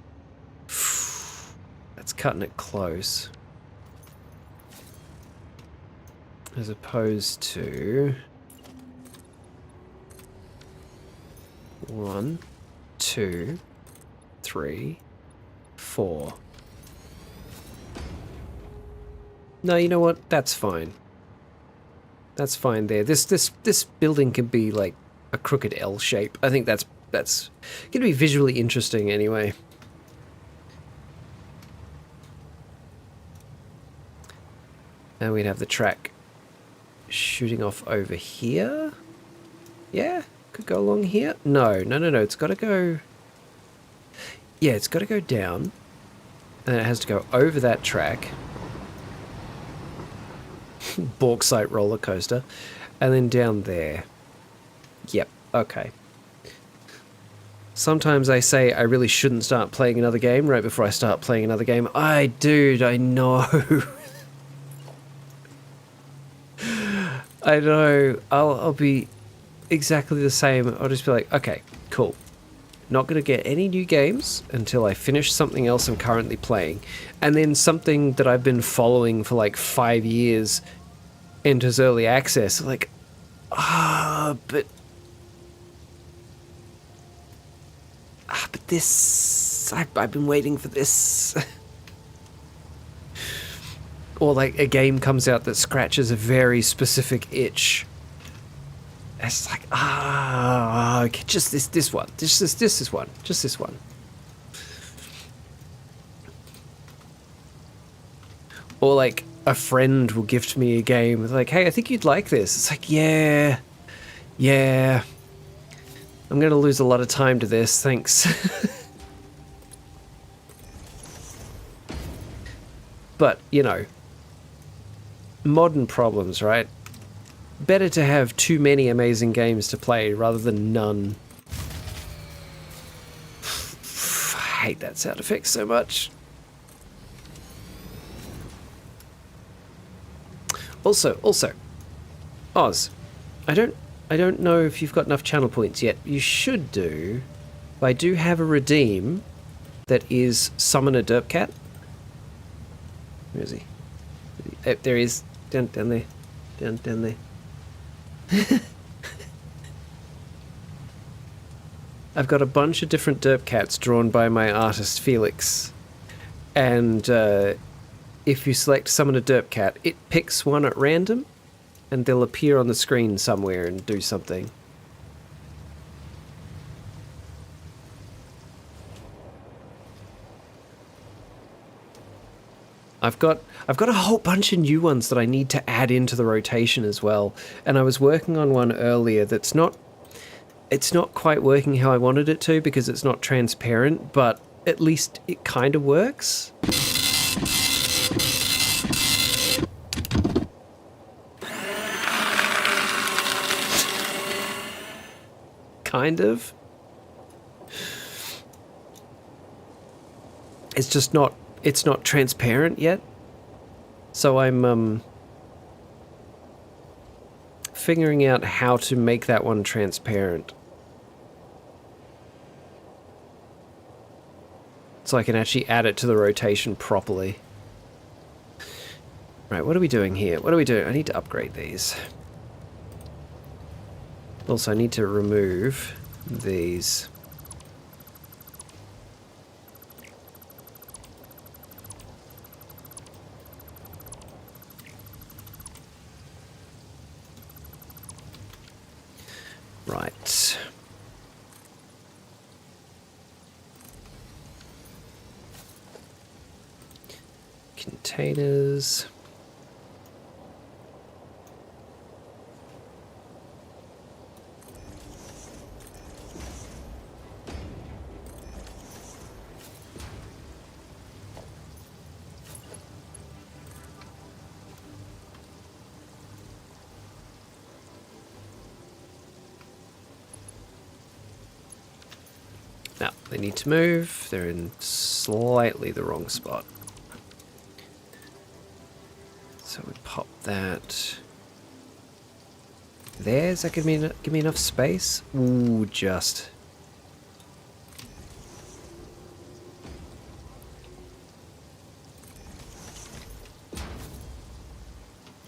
That's cutting it close. As opposed to 1, 2, 3, 4. No, you know what? That's fine. That's fine there. This building can be like a crooked L shape. I think that's going to be visually interesting anyway. And we'd have the track shooting off over here. Yeah, could go along here. No. It's got to go... Yeah, it's got to go down. And then it has to go over that track. Bauxite roller coaster. And then down there. Yep, okay. Sometimes I say I really shouldn't start playing another game right before I start playing another game. Dude, I know. I know. I'll be exactly the same. I'll just be like, okay, cool. Not going to get any new games until I finish something else I'm currently playing. And then something that I've been following for like 5 years enters early access. Like, but this... I've been waiting for this. Or like a game comes out that scratches a very specific itch. It's like, okay, just this one. Just this one. Just this one. Or like a friend will gift me a game with like, hey, I think you'd like this. It's like, yeah. I'm going to lose a lot of time to this, thanks. But, you know, modern problems, right? Better to have too many amazing games to play rather than none. I hate that sound effect so much. Also, Oz, I don't know if you've got enough channel points yet. You should do. I do have a redeem that is summon a derp cat. Where is he? There he is. Down there. Down there. I've got a bunch of different derp cats drawn by my artist Felix, and if you select summon a derp cat, it picks one at random and they'll appear on the screen somewhere and do something. I've got a whole bunch of new ones that I need to add into the rotation as well, and I was working on one earlier that's not quite working how I wanted it to because it's not transparent, but at least it kind of works. Kind of. It's just not transparent yet. So I'm figuring out how to make that one transparent. So I can actually add it to the rotation properly. Right, what are we doing here? What are we doing? I need to upgrade these. Also, I need to remove these. Right. Containers. Now, they need to move. They're in slightly the wrong spot. So we pop that there. Does that give me enough space? Ooh, just.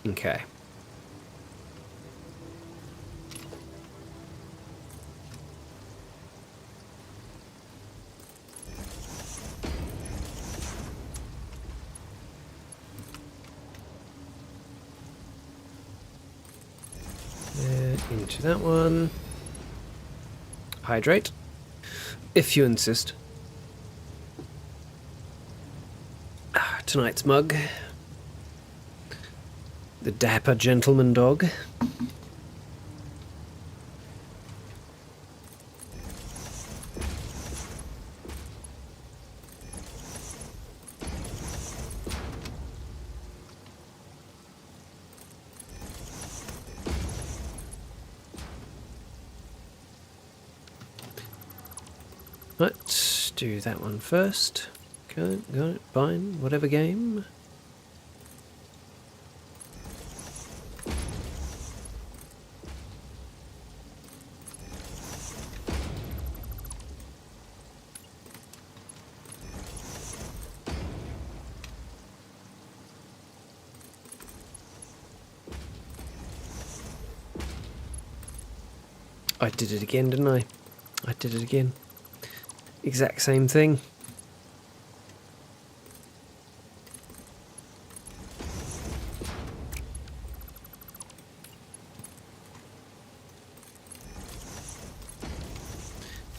Okay. Into that one. Hydrate, if you insist. Tonight's mug. The dapper gentleman dog. Let's do that one first. Got it, fine, whatever game. I did it again, didn't I? I did it again. Exact same thing.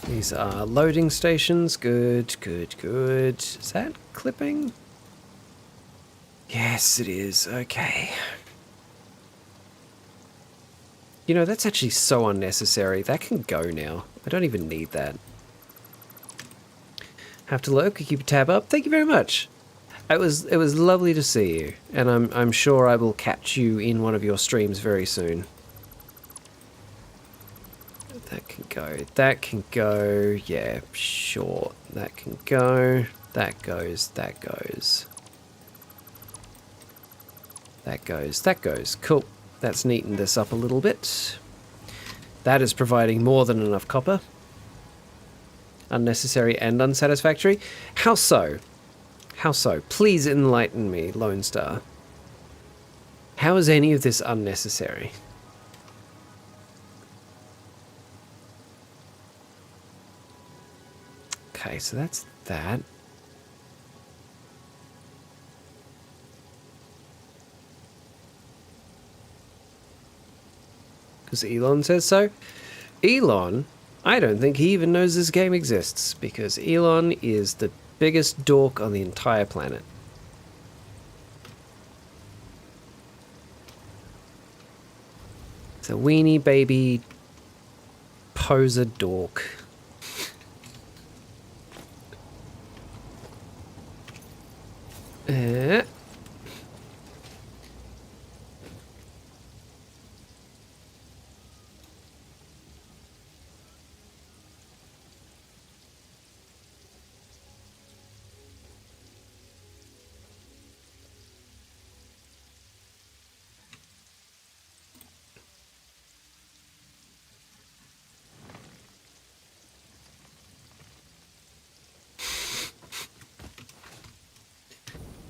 These are loading stations. Good, good, good. Is that clipping? Yes, it is. Okay. You know, that's actually so unnecessary. That can go now. I don't even need that. Have to lurk, keep a tab up. Thank you very much. It was lovely to see you, and I'm sure I will catch you in one of your streams very soon. That can go. That can go. Yeah, sure. That can go. That goes. That goes. That goes. That goes. Cool. That's neatened this up a little bit. That is providing more than enough copper. Unnecessary and unsatisfactory. How so? How so? Please enlighten me, Lone Star. How is any of this unnecessary? Okay, so that's that. Because Elon says so. Elon, I don't think he even knows this game exists, because Elon is the biggest dork on the entire planet. It's a weenie baby poser dork.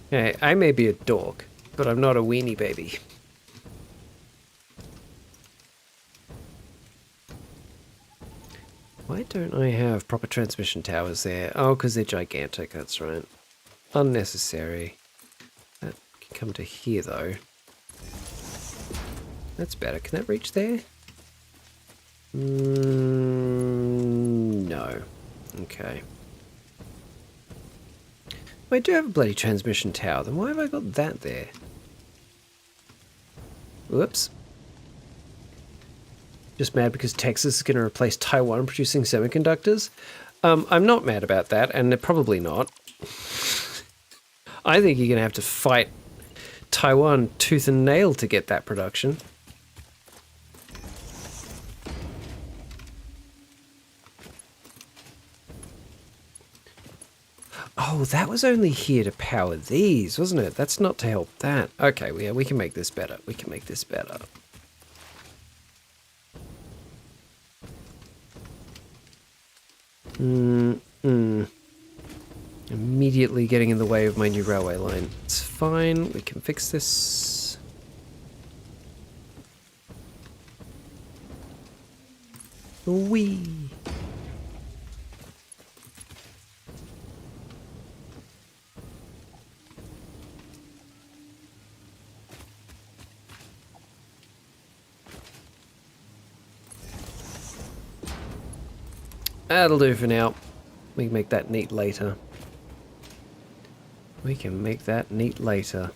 Hey, I may be a dork, but I'm not a weenie baby. Why don't I have proper transmission towers there? Oh, because they're gigantic, that's right. Unnecessary. That can come to here, though. That's better. Can that reach there? No. Okay. I do have a bloody transmission tower, then why have I got that there? Whoops. Just mad because Texas is going to replace Taiwan producing semiconductors? I'm not mad about that, and they're probably not. I think you're going to have to fight Taiwan tooth and nail to get that production. Oh, that was only here to power these, wasn't it? That's not to help that. Okay, well, yeah, we can make this better. We can make this better. Immediately getting in the way of my new railway line. It's fine. We can fix this. Whee! That'll do for now. We can make that neat later. We can make that neat later.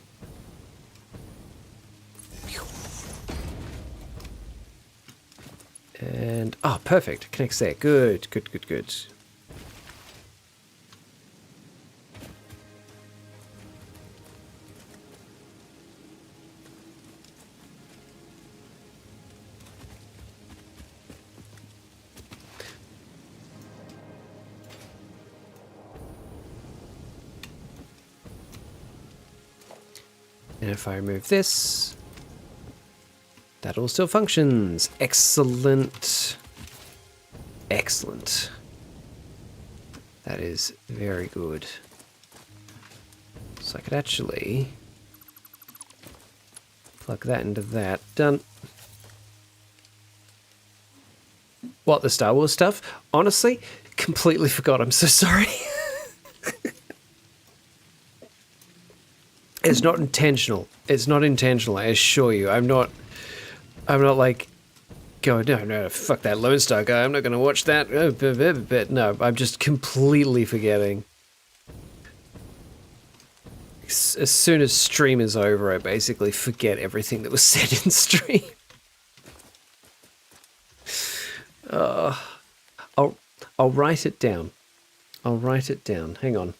And, oh, perfect. Connects there. Good, good, good, good. And if I remove this, that all still functions. Excellent. Excellent. That is very good. So I could actually plug that into that. Done. What, the Star Wars stuff? Honestly, completely forgot. I'm so sorry. It's not intentional. It's not intentional, I assure you. I'm not like going, no, fuck that Lone Star guy. I'm not going to watch that. No, I'm just completely forgetting. As soon as stream is over, I basically forget everything that was said in stream. I'll write it down. I'll write it down. Hang on.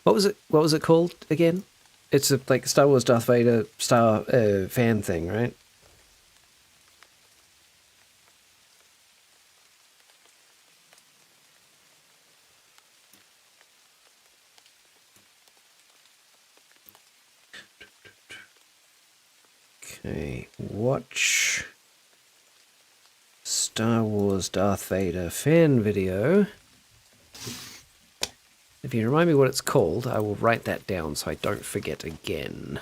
What was it called again? It's a like Star Wars Darth Vader fan thing, right? Okay, watch Star Wars Darth Vader fan video. If you remind me what it's called, I will write that down so I don't forget again.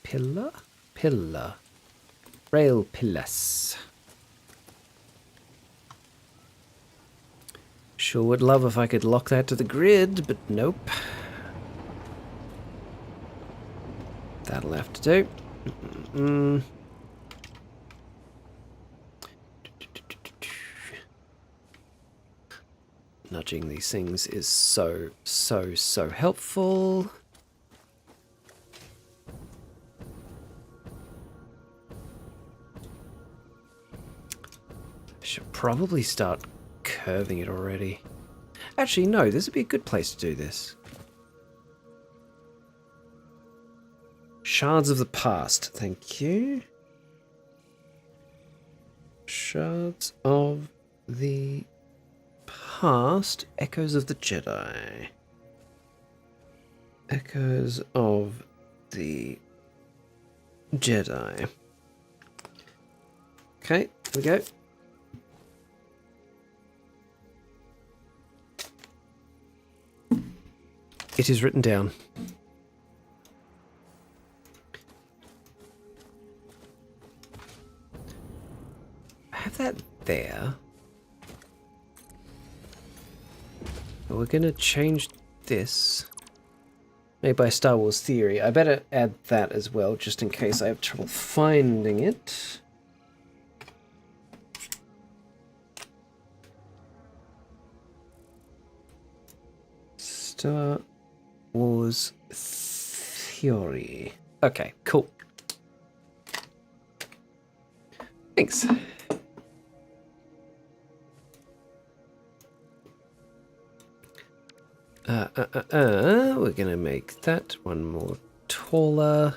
Pillar. Rail pillars. Sure would love if I could lock that to the grid, but nope. That'll have to do. Nudging these things is so helpful. I should probably start curving it already. Actually, no, this would be a good place to do this. Shards of the past, thank you. Shards of the past, echoes of the Jedi. Echoes of the Jedi. Okay, here we go. It is written down. I have that there. But we're gonna change this. Made by Star Wars Theory. I better add that as well, just in case I have trouble finding it. Star Wars Theory. Okay, cool. Thanks. We're gonna make that one more taller.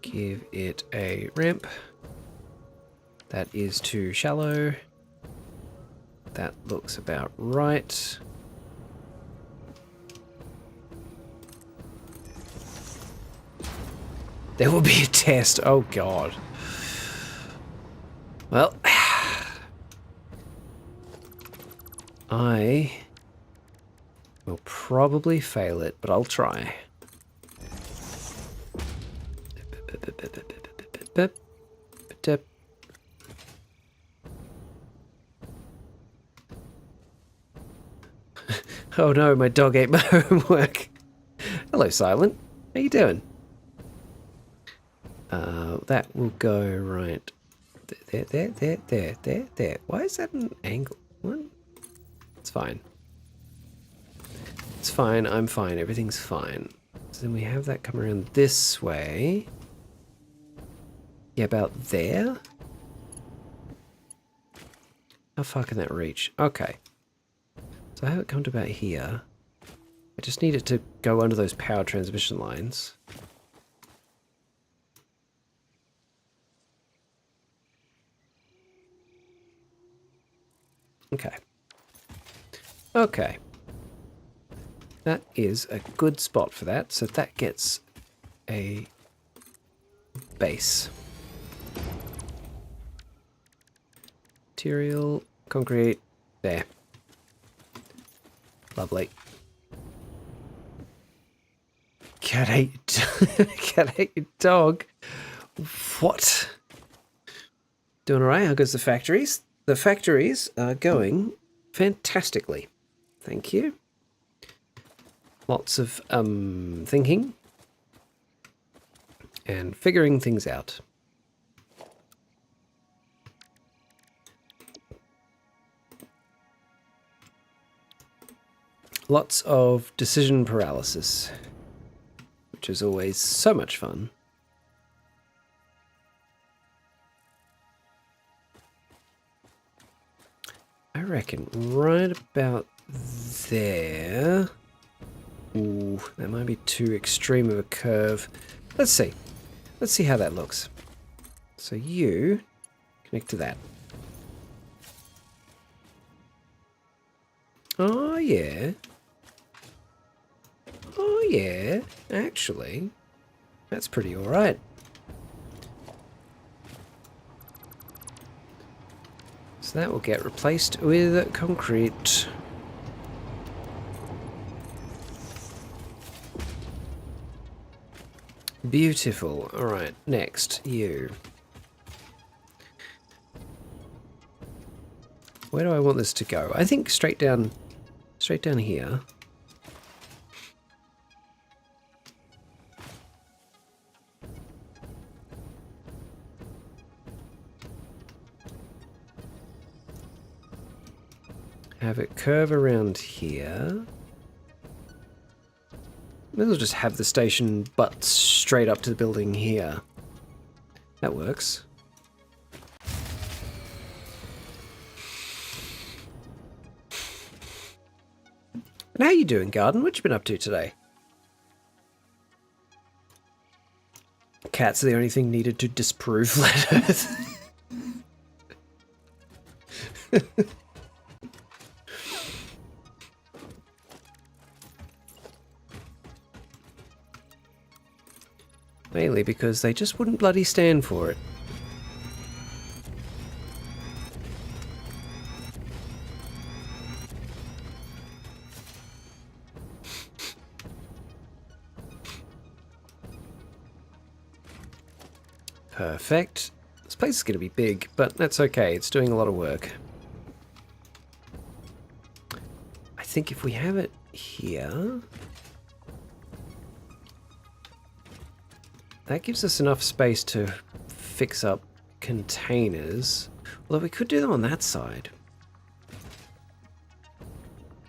Give it a ramp. That is too shallow. That looks about right. There will be a test. Oh god. Well, I will probably fail it, but I'll try. Oh no, my dog ate my homework. Hello, Silent. How you doing? That will go right there. Why is that an angle? What? It's fine. It's fine. I'm fine. Everything's fine. So then we have that come around this way. Yeah, about there. How far can that reach? Okay. So I have it come to about here. I just need it to go under those power transmission lines. Okay. Okay. That is a good spot for that. So that gets a base. Material, concrete, there. Lovely. Cat ate your dog. What? Doing alright? How goes the factories? The factories are going fantastically. Thank you. Lots of thinking and figuring things out. Lots of decision paralysis, which is always so much fun. I reckon right about there. Ooh, that might be too extreme of a curve. Let's see. Let's see how that looks. So you connect to that. Oh, yeah. Oh, yeah. Actually, that's pretty alright. So that will get replaced with concrete. Beautiful. Alright, next, you. Where do I want this to go? I think straight down here. Have it curve around here. Maybe we'll just have the station butt straight up to the building here. That works. And how you doing, Garden? What you been up to today? Cats are the only thing needed to disprove flat Earth. Mainly because they just wouldn't bloody stand for it. Perfect. This place is going to be big, but that's okay. It's doing a lot of work. I think if we have it here... that gives us enough space to fix up containers. Although we could do them on that side.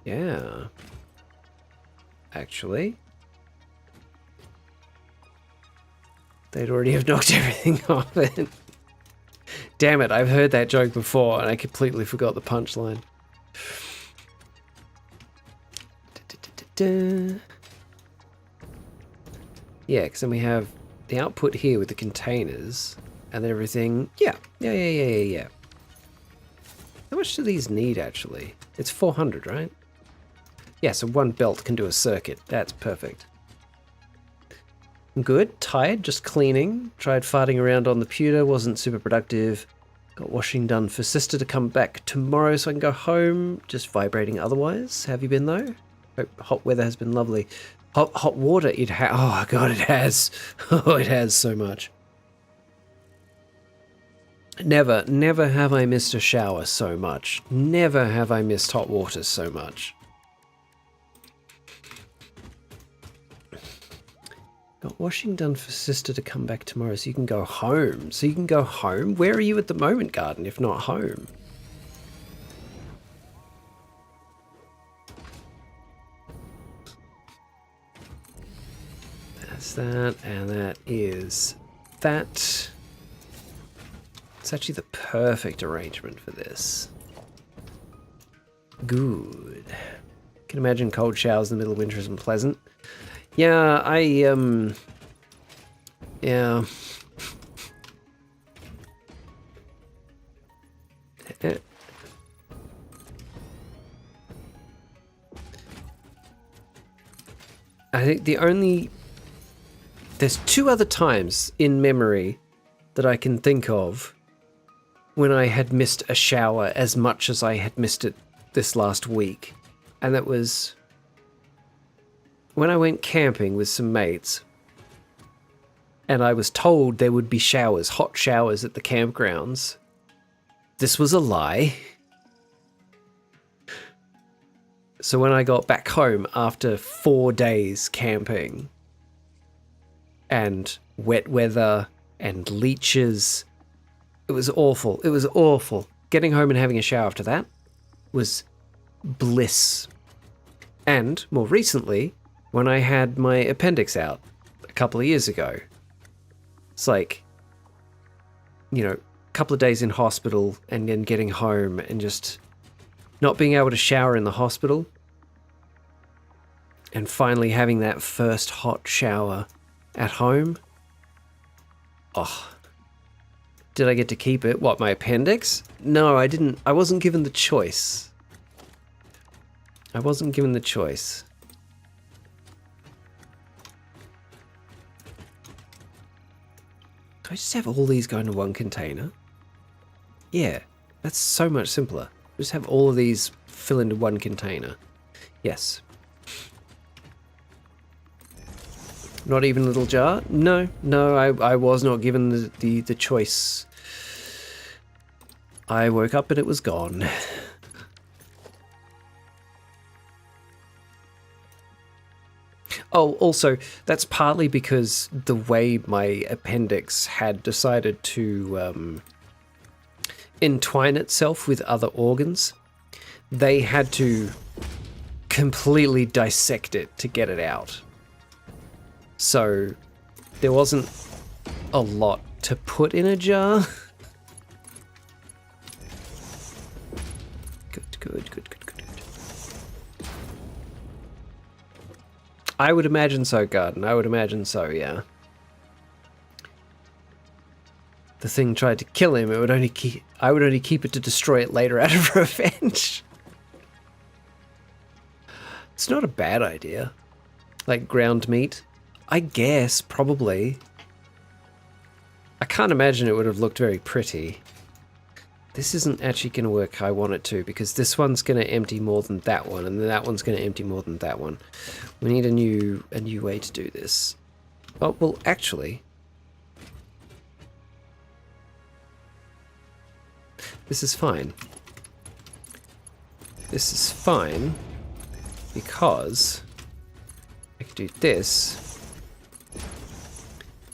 Yeah. Actually. They'd already have knocked everything off it. Damn it, I've heard that joke before and I completely forgot the punchline. Yeah, because then we have the output here with the containers and then everything. Yeah. How much do these need actually? It's 400, right? Yeah, so one belt can do a circuit. That's perfect. Good. Tired, just cleaning. Tried farting around on the pewter, wasn't super productive. Got washing done for sister to come back tomorrow so I can go home. Just vibrating otherwise. How have you been though? Hope hot weather has been lovely. Hot water, it has. Oh god, it has. Oh, it has so much. Never have I missed a shower so much. Never have I missed hot water so much. Got washing done for sister to come back tomorrow so you can go home. So you can go home? Where are you at the moment, Garden, if not home? That's that, and that is that. It's actually the perfect arrangement for this. Good. Can imagine cold showers in the middle of winter isn't pleasant. Yeah, yeah. I think there's two other times in memory that I can think of when I had missed a shower as much as I had missed it this last week. And that was when I went camping with some mates and I was told there would be showers, hot showers at the campgrounds. This was a lie. So when I got back home after 4 days camping and wet weather and leeches, it was awful. It was awful. Getting home and having a shower after that was bliss. And more recently, when I had my appendix out a couple of years ago, it's like, you know, a couple of days in hospital and then getting home and just not being able to shower in the hospital and finally having that first hot shower at home. Oh, did I get to keep it? What, my appendix? No, I didn't. I wasn't given the choice. I wasn't given the choice. Do I just have all these go into one container? Yeah, that's so much simpler. Just have all of these fill into one container. Yes. Not even a little jar? No, I was not given the choice. I woke up and it was gone. Oh, also, that's partly because the way my appendix had decided to entwine itself with other organs, they had to completely dissect it to get it out. So there wasn't a lot to put in a jar. Good. I would imagine so, Garden. I would imagine so, yeah. The thing tried to kill him. I would only keep it to destroy it later out of revenge. It's not a bad idea. Like ground meat. I guess, probably. I can't imagine it would have looked very pretty. This isn't actually going to work how I want it to, because this one's going to empty more than that one, and then that one's going to empty more than that one. We need a new way to do this. Oh, well, actually, this is fine. This is fine because I can do this.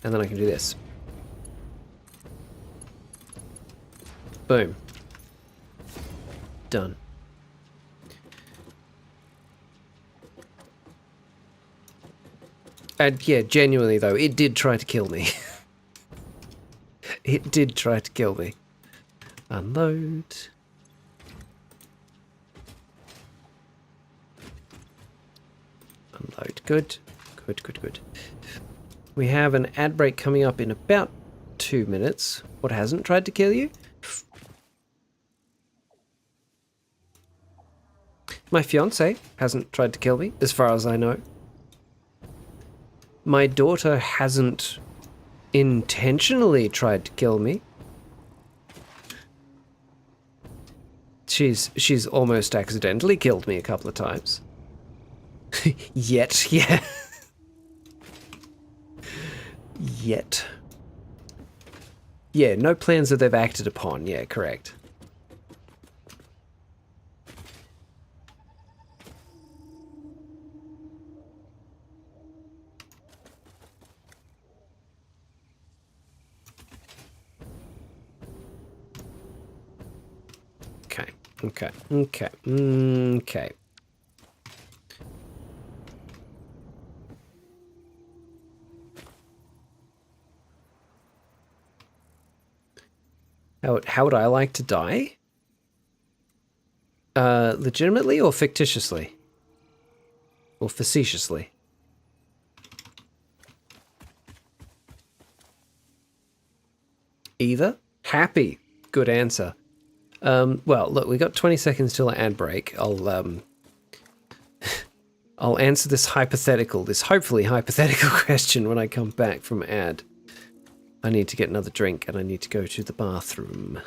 And then I can do this. Boom. Done. And yeah, genuinely though, it did try to kill me. It did try to kill me. Unload. Unload. Good. Good. We have an ad break coming up in about 2 minutes. What hasn't tried to kill you? My fiance hasn't tried to kill me, as far as I know. My daughter hasn't intentionally tried to kill me. She's almost accidentally killed me a couple of times. Yet, yeah. Yet. Yeah, no plans that they've acted upon. Yeah, correct. Okay, okay, okay, okay. How would I like to die? Legitimately or fictitiously? Or facetiously? Either. Happy. Good answer. Well, look, we got 20 seconds till an ad break. I'll answer this hopefully hypothetical question when I come back from ad. I need to get another drink and I need to go to the bathroom.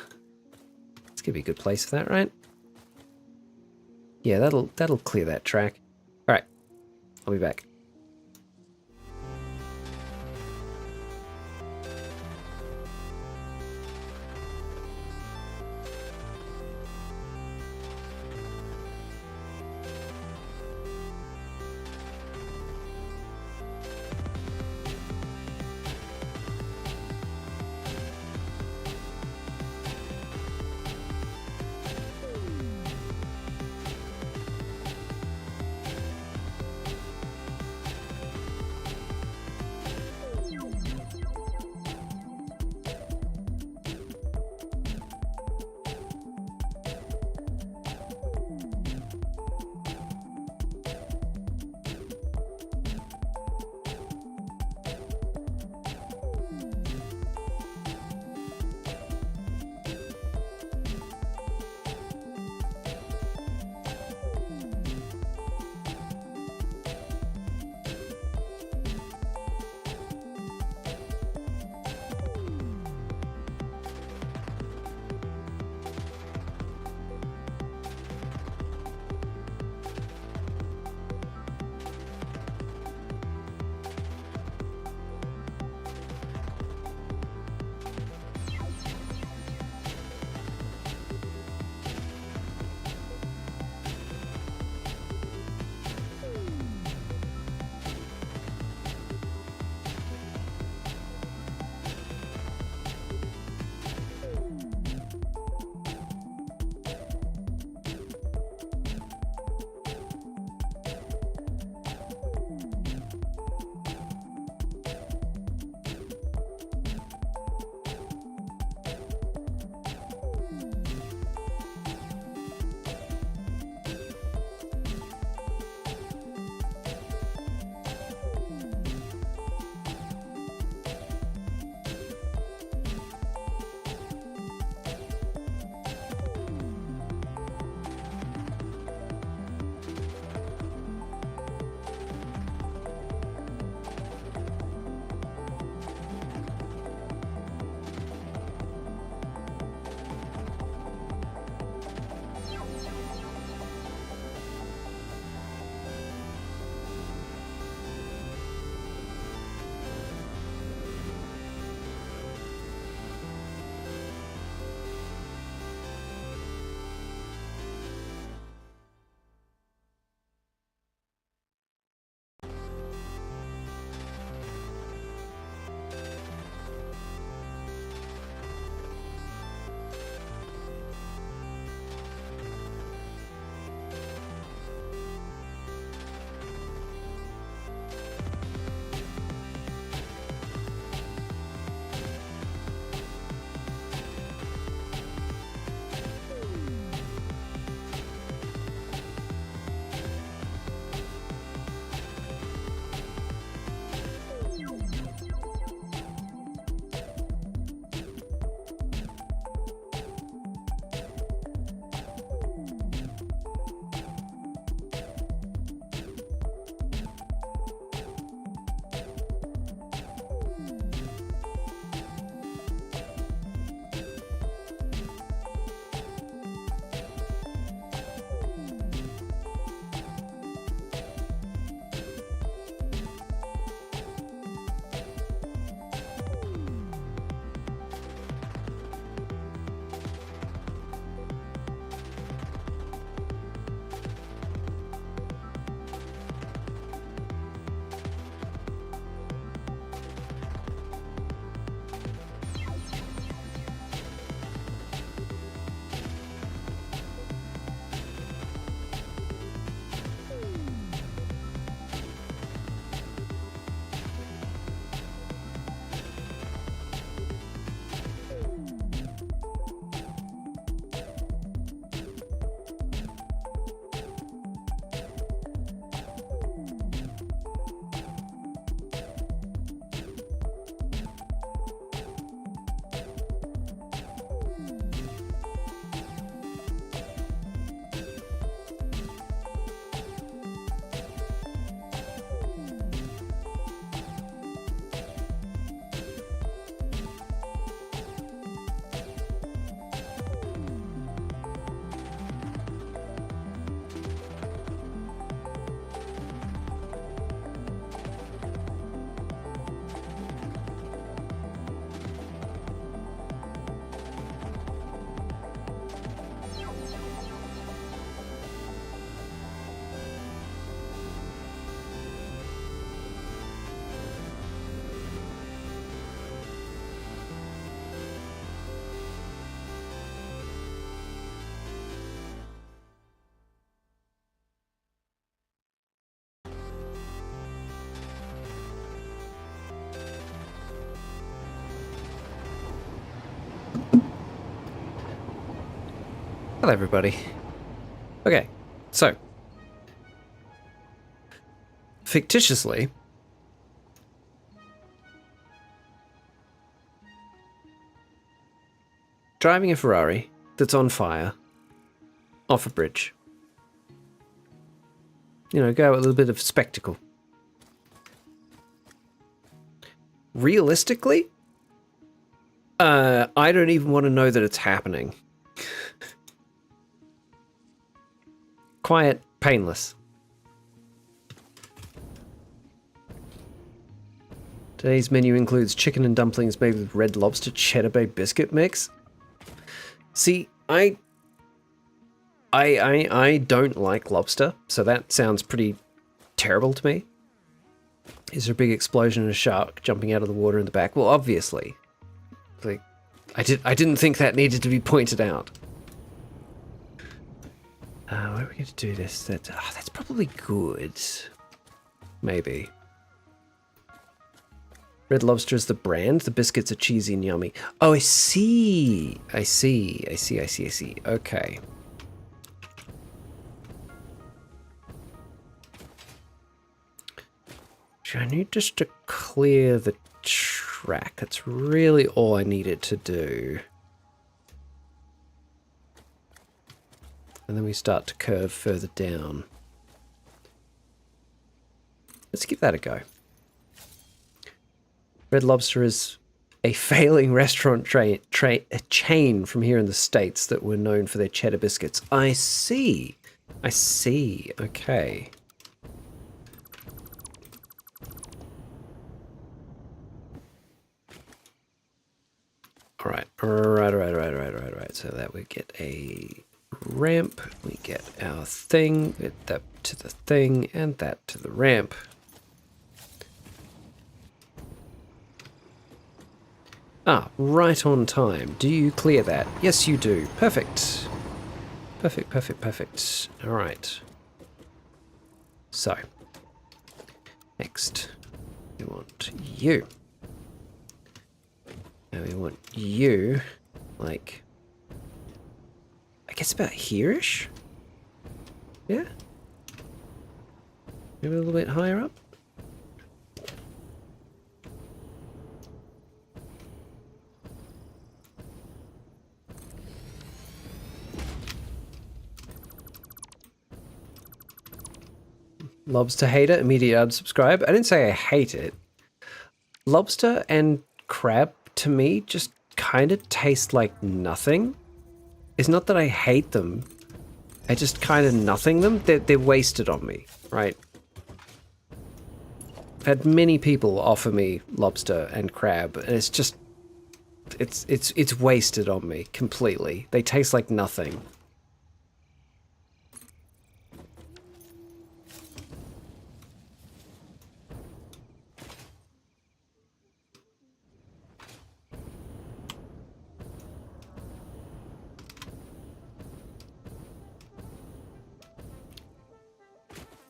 It's gonna be a good place for that, right? Yeah, that'll clear that track. All right, I'll be back. Hello, everybody. Okay, so fictitiously, driving a Ferrari that's on fire off a bridge. You know, go a little bit of spectacle. Realistically, I don't even want to know that it's happening. Quiet, painless. Today's menu includes chicken and dumplings made with Red Lobster cheddar bay biscuit mix. See, I don't like lobster, so that sounds pretty terrible to me. Is there a big explosion and a shark jumping out of the water in the back? Well, obviously. Like, I didn't think that needed to be pointed out. Where are we going to do this? That's probably good. Maybe. Red Lobster is the brand. The biscuits are cheesy and yummy. Oh, I see. I see. Okay. I need just to clear the track. That's really all I needed to do. And then we start to curve further down. Let's give that a go. Red Lobster is a failing restaurant chain from here in the States that were known for their cheddar biscuits. I see. Okay. Alright. So that we get a ramp, we get our thing, get that to the thing, and that to the ramp. Ah, right on time. Do you clear that? Yes, you do. Perfect. Perfect. Alright. So, next, we want you. Now we want you, like, I guess about here-ish? Yeah? Maybe a little bit higher up? Lobster hater, immediate unsubscribe. I didn't say I hate it. Lobster and crab, to me, just kind of taste like nothing. It's not that I hate them. I just kind of nothing them. They're wasted on me, right? I've had many people offer me lobster and crab, and it's just... It's wasted on me completely. They taste like nothing.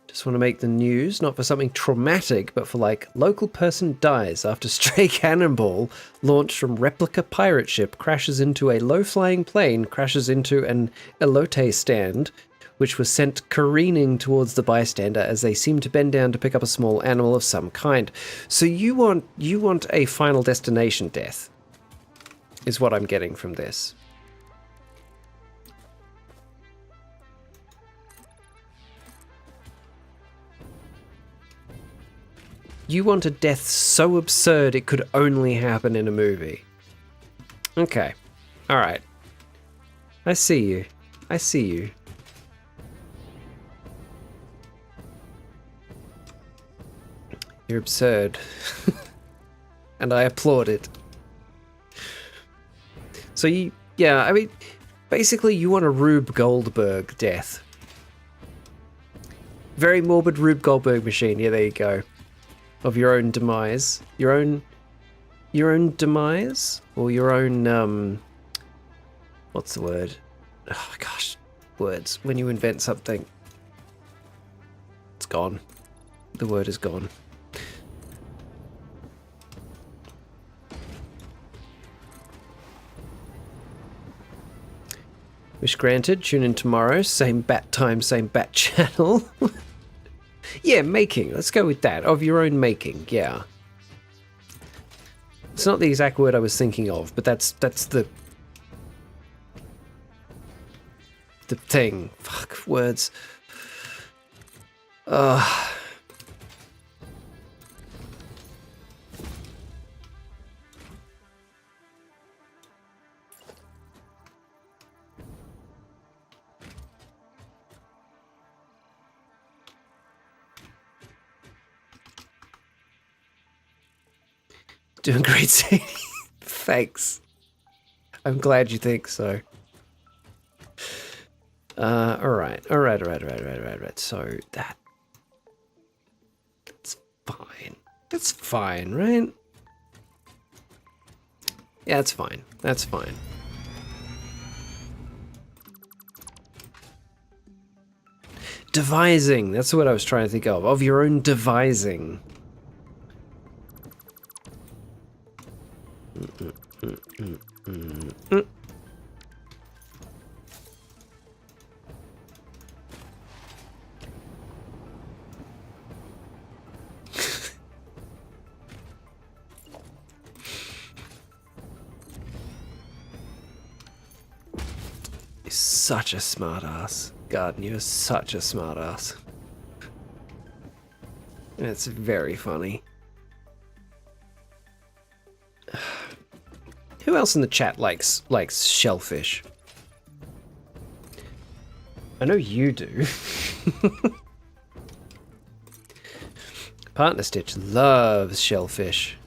Just want to make the news, not for something traumatic, but for like, local person dies after stray cannonball launched from replica pirate ship crashes into a low-flying plane, crashes into an elote stand, which was sent careening towards the bystander as they seemed to bend down to pick up a small animal of some kind. So you want a Final Destination death, is what I'm getting from this. You want a death so absurd it could only happen in a movie. Okay. Alright. I see you. You're absurd. And I applaud it. So yeah, I mean, basically you want a Rube Goldberg death. Very morbid Rube Goldberg machine. Yeah, there you go. Of your own demise. Your own demise? Or your own, what's the word? Oh gosh, words. When you invent something, it's gone. The word is gone. Wish granted. Tune in tomorrow. Same bat time, same bat channel. Yeah, making. Let's go with that. Of your own making, yeah. It's not the exact word I was thinking of, but that's the thing. Fuck, words. Doing great, Sadie. Thanks. I'm glad you think so. Alright. So that's fine. That's fine, right? Yeah, that's fine. That's fine. Devising. That's what I was trying to think of. Of your own devising. You're such a smart ass, Garden. You're such a smart ass. And it's very funny. Who else in the chat likes shellfish? I know you do. Partner Stitch loves shellfish.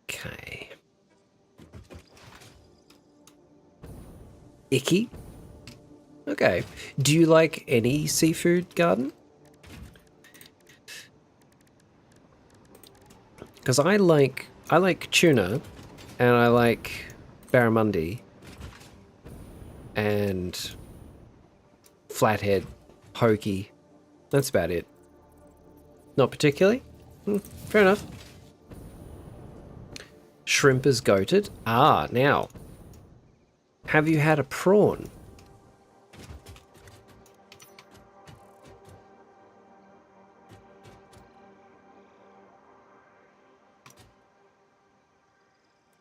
Okay. Icky? Okay. Do you like any seafood, Garden? Because I like tuna, and I like barramundi, and flathead, pokey. That's about it. Not particularly? Fair enough. Shrimp is goated. Ah, now. Have you had a prawn?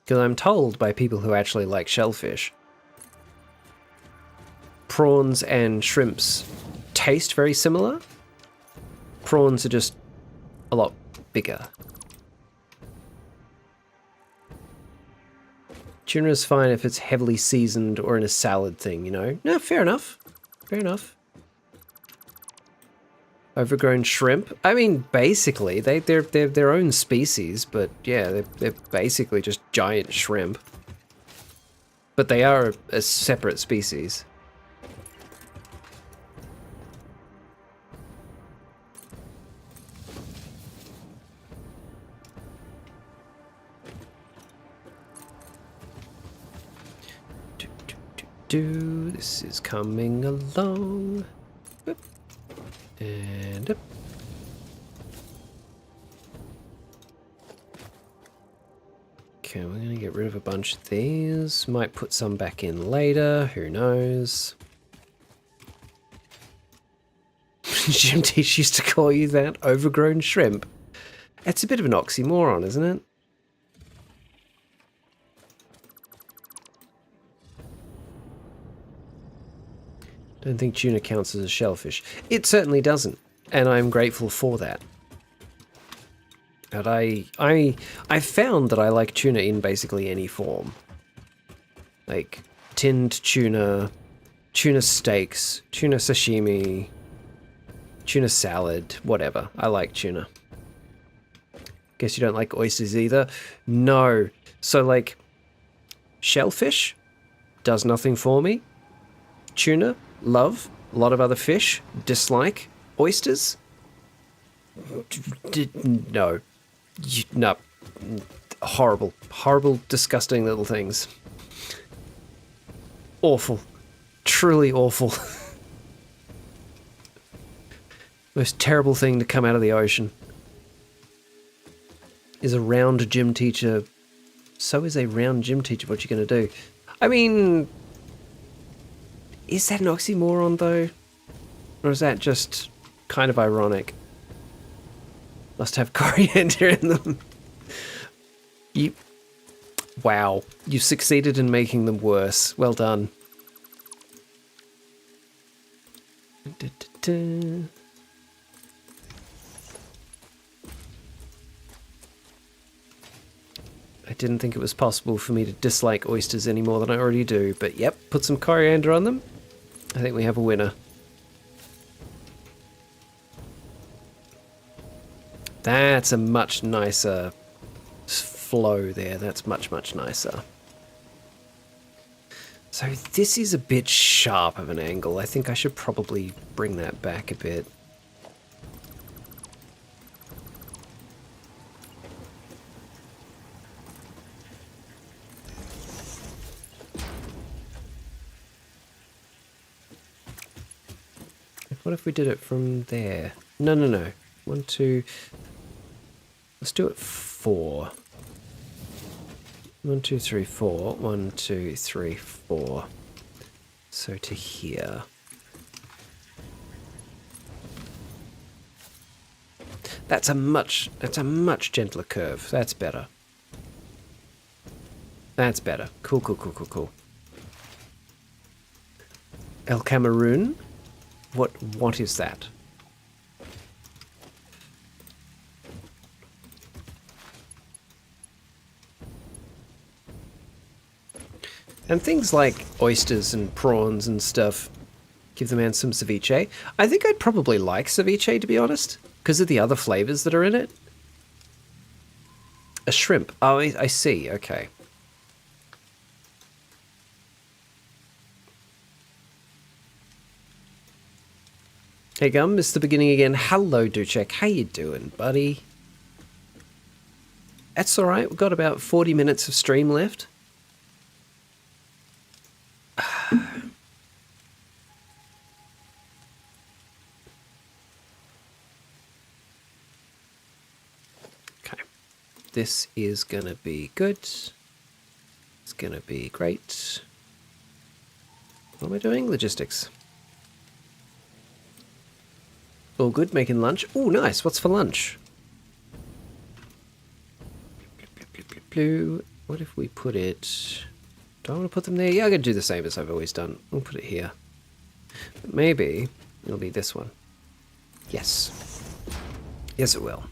Because I'm told by people who actually like shellfish, prawns and shrimps taste very similar. Prawns are just a lot bigger. Tuna is fine if it's heavily seasoned or in a salad thing, you know? No, fair enough. Fair enough. Overgrown shrimp? I mean, basically, they're their own species, but yeah, they're basically just giant shrimp. But they are a separate species. This is coming along. Up. And up. Okay, we're gonna get rid of a bunch of these. Might put some back in later, who knows. Jim Teach used to call you that, overgrown shrimp. It's a bit of an oxymoron, isn't it? Don't think tuna counts as a shellfish. It certainly doesn't, and I'm grateful for that. But I found that I like tuna in basically any form. Like tinned tuna, tuna steaks, tuna sashimi, tuna salad, whatever. I like tuna. Guess you don't like oysters either? No. So like, shellfish does nothing for me. Tuna, love. A lot of other fish, dislike. Oysters? No. No. Horrible. Horrible, disgusting little things. Awful. Truly awful. Most terrible thing to come out of the ocean. Is a round gym teacher. So is a round gym teacher. What you going to do? I mean, is that an oxymoron though? Or is that just kind of ironic? Must have coriander in them. Wow, you succeeded in making them worse. Well done. I didn't think it was possible for me to dislike oysters any more than I already do, but yep, put some coriander on them. I think we have a winner. That's a much nicer flow there. That's much, much nicer. So this is a bit sharp of an angle. I think I should probably bring that back a bit. What if we did it from there? No, no, no. 1, 2... Let's do it 4. 1, 2, 3, 4. 1, 2, 3, 4. So to here. That's a much gentler curve. That's better. That's better. Cool, cool, cool, cool, cool. El Cameroon? What is that? And things like oysters and prawns and stuff give the man some ceviche. I think I'd probably like ceviche, to be honest, because of the other flavors that are in it. A shrimp. Oh, I see. Okay. Hey Gum, it's the beginning again. Hello, Duchek. How you doing, buddy? That's all right. We've got about 40 minutes of stream left. Okay. This is going to be good. It's going to be great. What am I doing? Logistics. All good, making lunch. Oh, nice. What's for lunch? What if we put it... Do I want to put them there? Yeah, I'm going to do the same as I've always done. We'll put it here. But maybe it'll be this one. Yes. Yes, it will.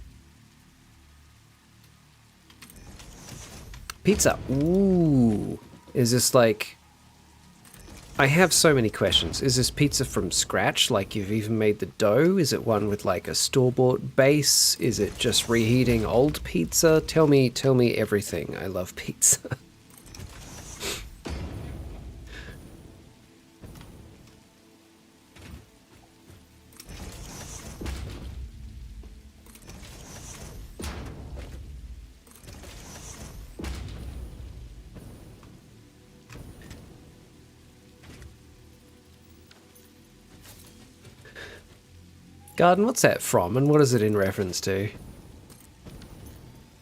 Pizza. Ooh. Is this like... I have so many questions. Is this pizza from scratch? Like you've even made the dough? Is it one with like a store-bought base? Is it just reheating old pizza? Tell me everything. I love pizza. Garden, what's that from, and what is it in reference to?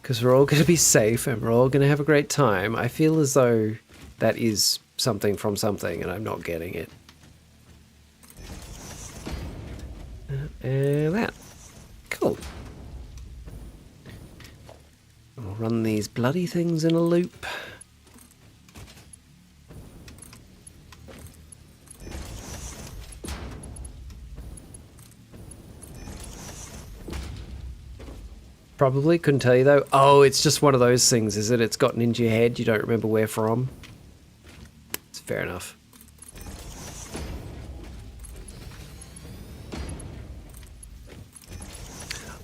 Because we're all going to be safe, and we're all going to have a great time. I feel as though that is something from something, and I'm not getting it. And that. Cool. We'll run these bloody things in a loop. Probably, couldn't tell you though. Oh, it's just one of those things, is it? It's gotten into your head, you don't remember where from. It's fair enough.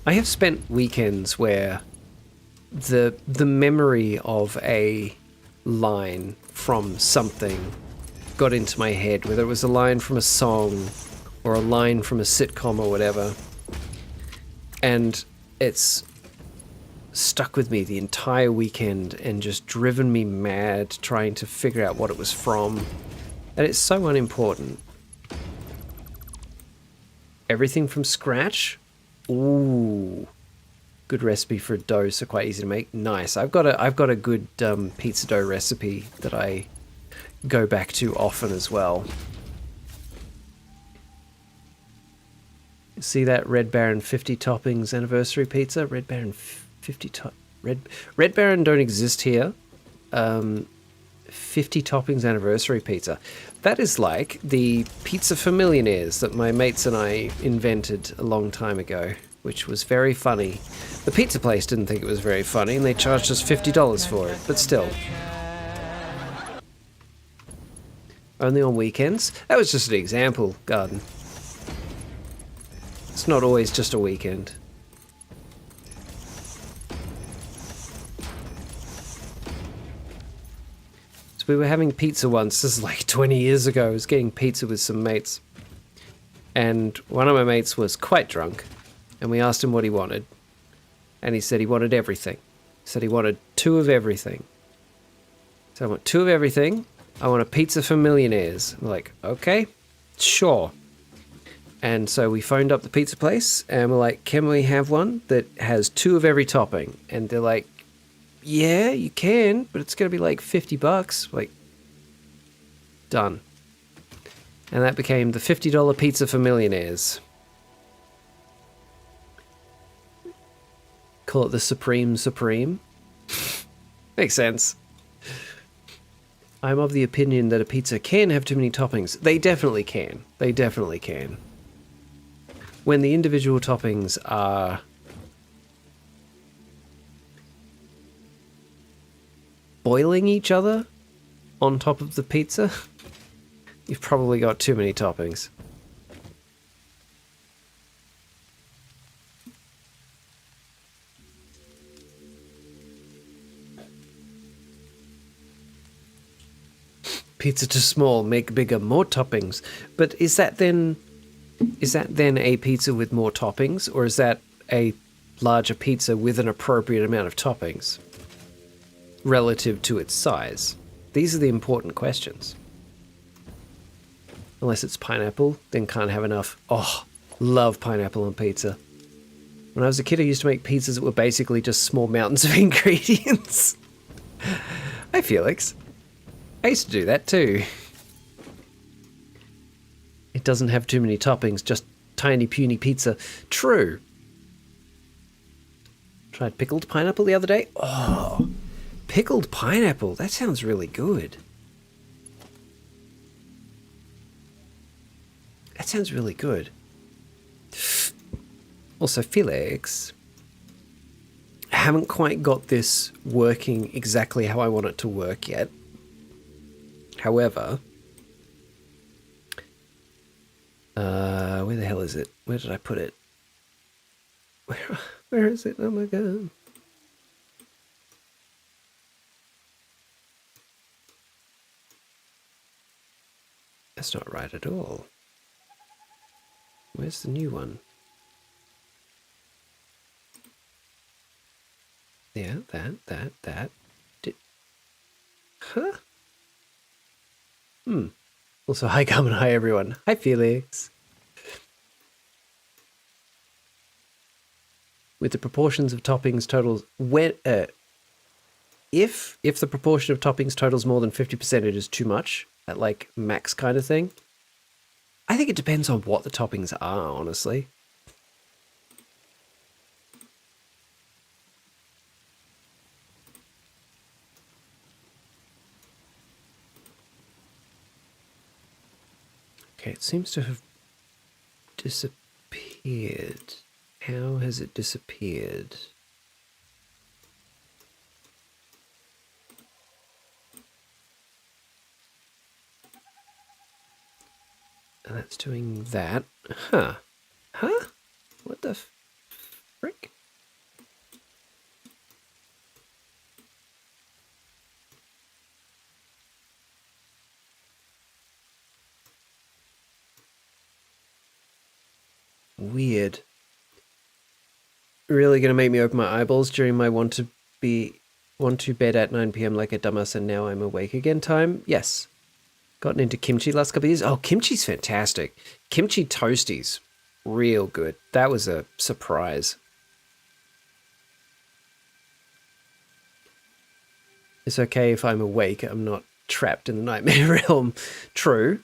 I have spent weekends where the memory of a line from something got into my head, whether it was a line from a song or a line from a sitcom or whatever. And it's stuck with me the entire weekend and just driven me mad trying to figure out what it was from. And it's so unimportant. Everything from scratch. Ooh, good recipe for dough, so quite easy to make. Nice. I've got a good pizza dough recipe that I go back to often as well. See that Red Baron 50 toppings anniversary pizza? Red Baron 50 Red Baron don't exist here. 50 toppings anniversary pizza. That is like the pizza for millionaires that my mates and I invented a long time ago, which was very funny. The pizza place didn't think it was very funny and they charged us $50 for it, but still. Only on weekends? That was just an example, Garden. It's not always just a weekend. So we were having pizza once, this is like 20 years ago. I was getting pizza with some mates. And one of my mates was quite drunk. And we asked him what he wanted. And he said he wanted everything. He said he wanted 2 of everything. So I want 2 of everything. I want a pizza for millionaires. I'm like, okay, sure. And so we phoned up the pizza place and we're like, can we have one that has 2 of every topping? And they're like, yeah, you can, but it's going to be like $50. Like, done. And that became the $50 pizza for millionaires. Call it the Supreme Supreme. Makes sense. I'm of the opinion that a pizza can have too many toppings. They definitely can. They definitely can. When the individual toppings are boiling each other on top of the pizza, you've probably got too many toppings. Pizza too small, make bigger, more toppings. But is that then a pizza with more toppings, or is that a larger pizza with an appropriate amount of toppings relative to its size? These are the important questions. Unless it's pineapple, then can't have enough. Oh, love pineapple on pizza. When I was a kid, I used to make pizzas that were basically just small mountains of ingredients. Hi, Felix. I used to do that too. It doesn't have too many toppings, just tiny puny pizza. True. Tried pickled pineapple the other day. Oh, pickled pineapple. That sounds really good. That sounds really good. Also, Felix, I haven't quite got this working exactly how I want it to work yet. However, where the hell is it? Where did I put it? Where is it? Oh my god. That's not right at all. Where's the new one? Yeah, that. Huh? Also, hi Carmen, hi everyone. Hi Felix. With the proportions of toppings totals, if the proportion of toppings totals more than 50%, it is too much, at like max kind of thing. I think it depends on what the toppings are, honestly. Okay, it seems to have disappeared. How has it disappeared? And that's doing that. Huh. Huh? What the frick? Weird. Really gonna make me open my eyeballs during my want to bed at 9 p.m. like a dumbass and now I'm awake again time? Yes. Gotten into kimchi last couple of years. Oh, kimchi's fantastic. Kimchi toasties. real good. That was a surprise. It's okay if I'm awake. I'm not trapped in the nightmare realm. True.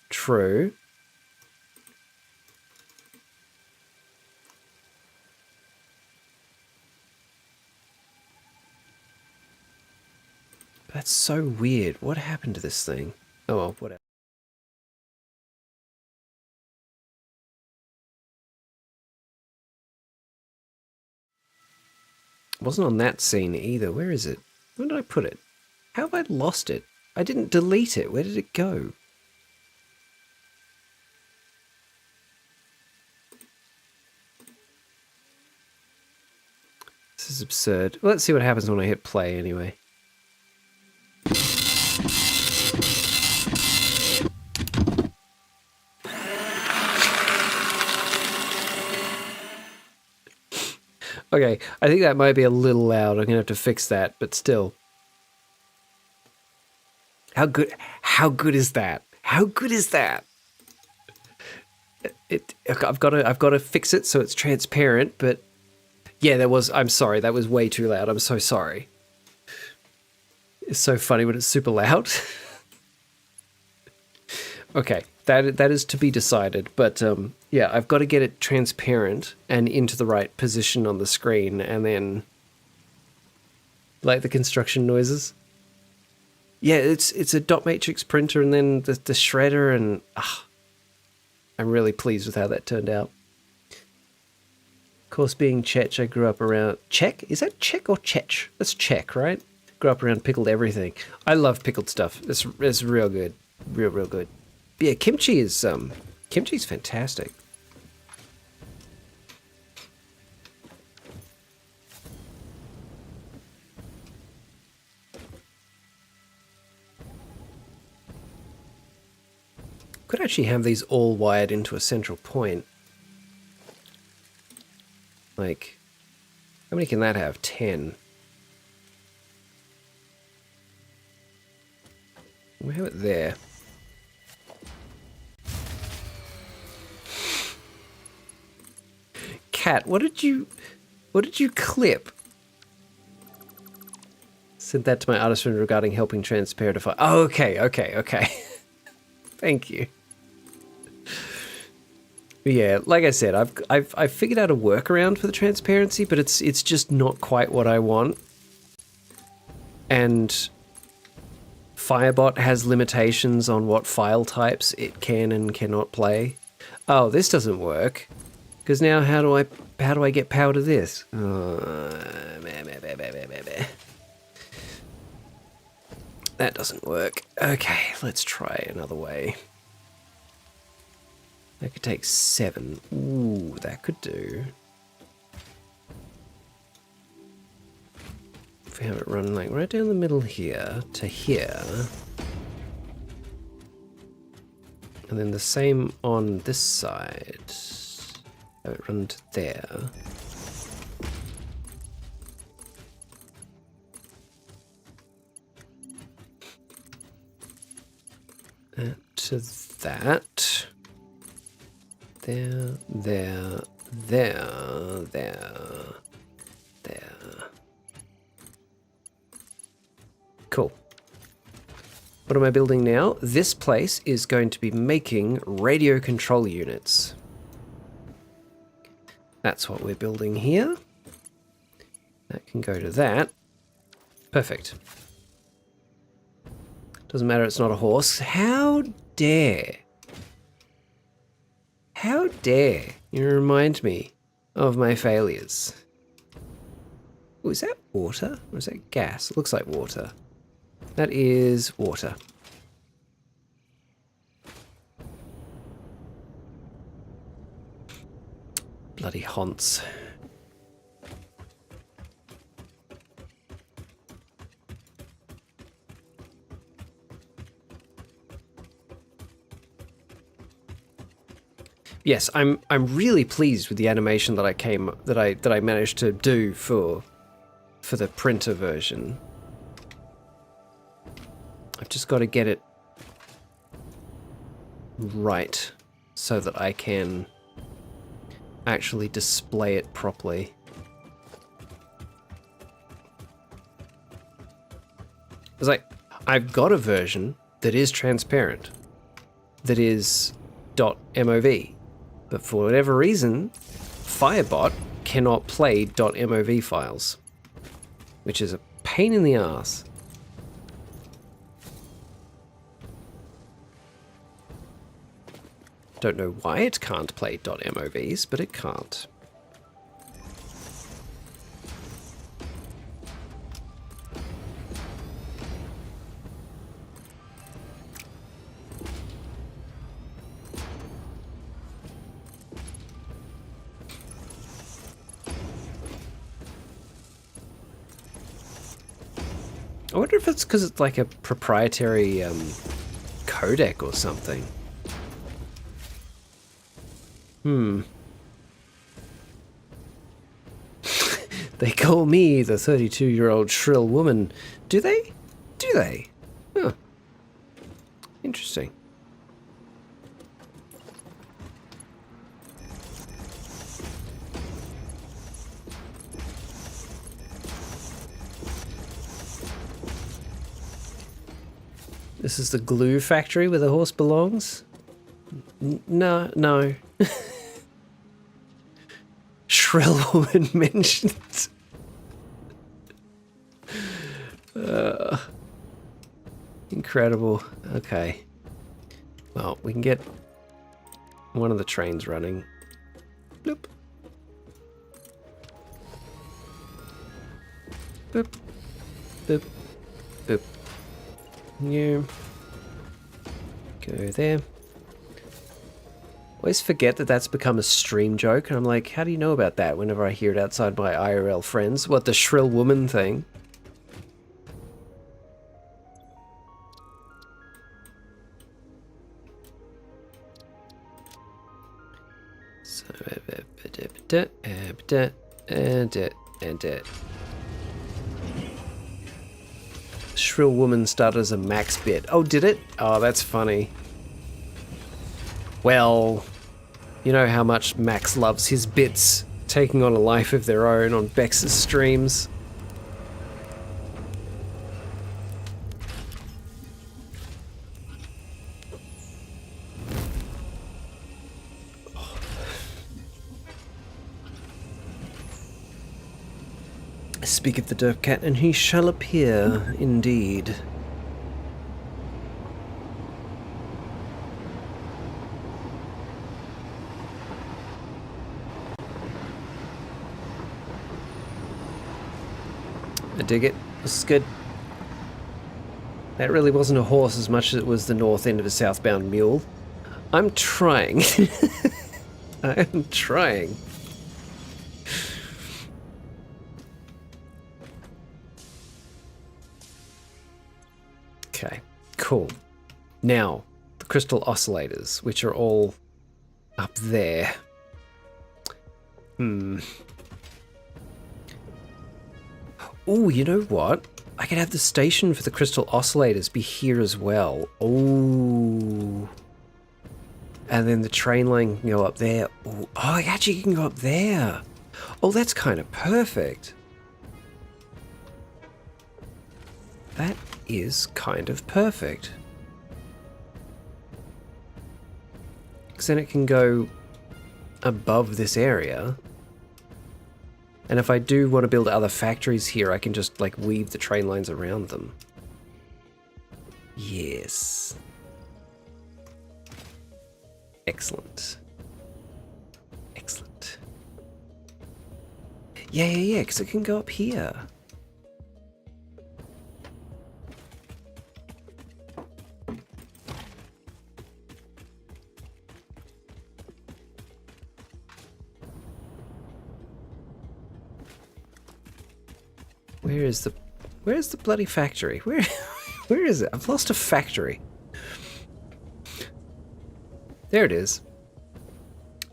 True. That's so weird. What happened to this thing? Oh, well, whatever. It wasn't on that scene either. Where is it? Where did I put it? How have I lost it? I didn't delete it. Where did it go? This is absurd. Well, let's see what happens when I hit play anyway. Okay, I think that might be a little loud. I'm gonna have to fix that, but still. How good is that? How good is that? I've got to fix it so it's transparent, but yeah, I'm sorry, that was way too loud. I'm so sorry. It's so funny when it's super loud. Okay, that is to be decided, but yeah, I've got to get it transparent and into the right position on the screen, and then like the construction noises. Yeah, it's a dot matrix printer, and then the shredder, and I'm really pleased with how that turned out. Of course, being Czech, I grew up around Czech. Is that Czech or Czech? That's Czech, right? Grew up around pickled everything. I love pickled stuff. It's real good, real good. But yeah, kimchi's fantastic. Could actually have these all wired into a central point. Like, how many can that have? 10. We have it there. Cat, what did you clip? Sent that to my artist friend regarding helping transparentify. Oh, okay. Thank you. Yeah, like I said, I've figured out a workaround for the transparency, but it's just not quite what I want. And Firebot has limitations on what file types it can and cannot play. Oh, this doesn't work. Because now how do I get power to this? That doesn't work. Okay, let's try another way. That could take 7. Ooh, that could do. If we have it run like right down the middle here to here. And then the same on this side. Have it run to there. To that. There. Cool. What am I building now? This place is going to be making radio control units. That's what we're building here. That can go to that. Perfect. Doesn't matter, it's not a horse. How dare? How dare you remind me of my failures? Oh, is that water or is that gas? It looks like water. That is water. Bloody haunts. Yes, I'm really pleased with the animation that I managed to do for the printer version. I've just got to get it right so that I can actually display it properly. It's like, I've got a version that is transparent, that is .mov, but for whatever reason, Firebot cannot play .mov files, which is a pain in the ass. Don't know why it can't play .movs, but it can't. I wonder if it's because it's like a proprietary codec or something. They call me the 32-year-old shrill woman. Do they? Do they? Huh. Interesting. This is the glue factory where the horse belongs? No. Shrill woman mentioned. Incredible. Okay. Well, we can get one of the trains running. Bloop. Boop. Boop. Boop. You go there. Always forget that that's become a stream joke, and I'm like, how do you know about that whenever I hear it outside my IRL friends? What, the shrill woman thing? So, shrill woman started as a max bit. Oh, did it? Oh, that's funny. Well, you know how much Max loves his bits taking on a life of their own on Bex's streams. Speak of the derp cat, and he shall appear, indeed. I dig it. This is good. That really wasn't a horse as much as it was the north end of a southbound mule. I'm trying. I am trying. Okay, cool. Now, the crystal oscillators, which are all up there. Oh, you know what? I could have the station for the crystal oscillators be here as well. Oh. And then the train line can go up there. Ooh. Oh, actually you can go up there. Oh, that's kind of perfect. That is kind of perfect. Because then it can go above this area. And if I do want to build other factories here, I can just like weave the train lines around them. Yes. Excellent. Excellent. Yeah, because it can go up here. Where's the bloody factory? Where is it? I've lost a factory. There it is.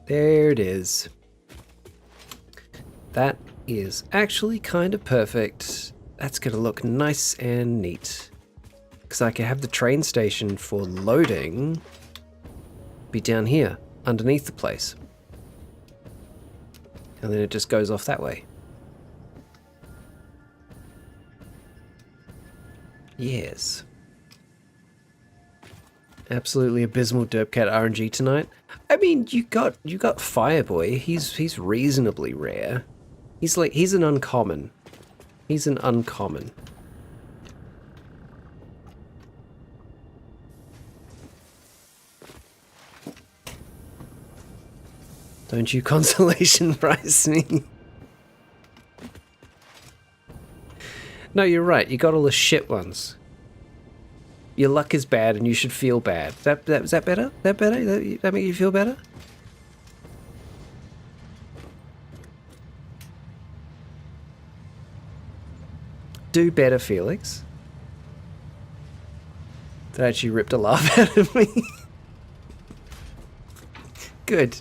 There it is. That is actually kind of perfect. That's gonna look nice and neat. Because I can have the train station for loading be down here, underneath the place. And then it just goes off that way. Yes. Absolutely abysmal Derpcat RNG tonight. I mean, you got Fireboy. He's reasonably rare. He's an uncommon. He's an uncommon. Don't you consolation prize me. No, you're right. You got all the shit ones. Your luck is bad and you should feel bad. Is that better? That better? That make you feel better? Do better, Felix. That actually ripped a laugh out of me. Good.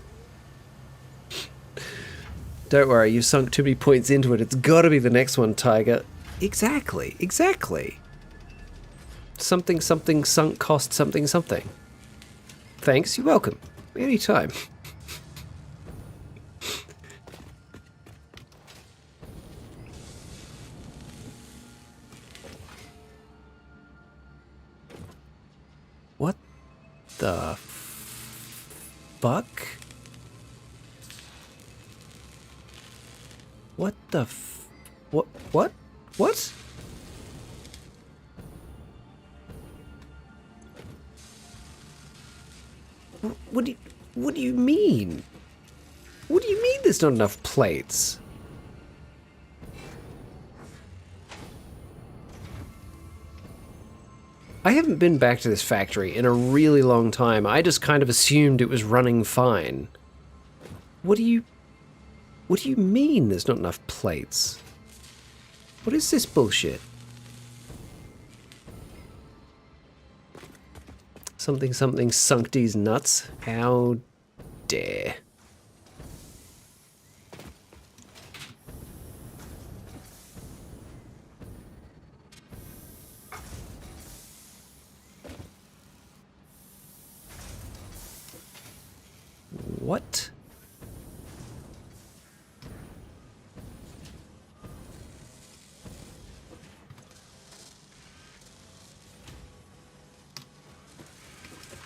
Don't worry, you've sunk too many points into it. It's gotta be the next one, Tiger. Exactly, exactly. Something something sunk cost something something. Thanks, you're welcome. Anytime. What the fuck? What the what? What? What? What do you mean? What do you mean there's not enough plates? I haven't been back to this factory in a really long time. I just kind of assumed it was running fine. What do you mean there's not enough plates? What is this bullshit? Something something sunk these nuts. How dare. What?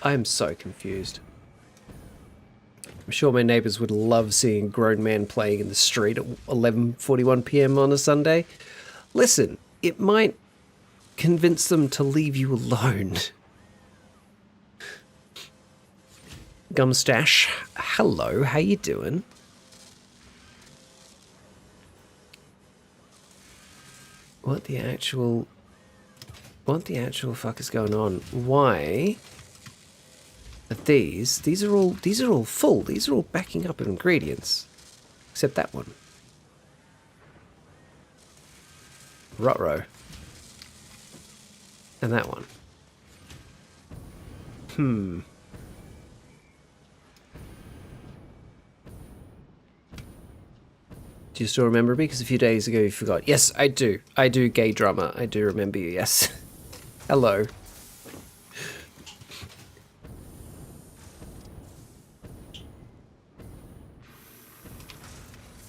I'm so confused. I'm sure my neighbors would love seeing a grown man playing in the street at 11:41 p.m. on a Sunday. Listen, it might convince them to leave you alone. Gumstitch, hello, how you doing? What the actual fuck is going on? Why are these are all full. These are all backing up of ingredients. Except that one. Rutrow. And that one. Do you still remember me? Because a few days ago you forgot. Yes, I do. I do, gay drummer. I do remember you, yes. Hello.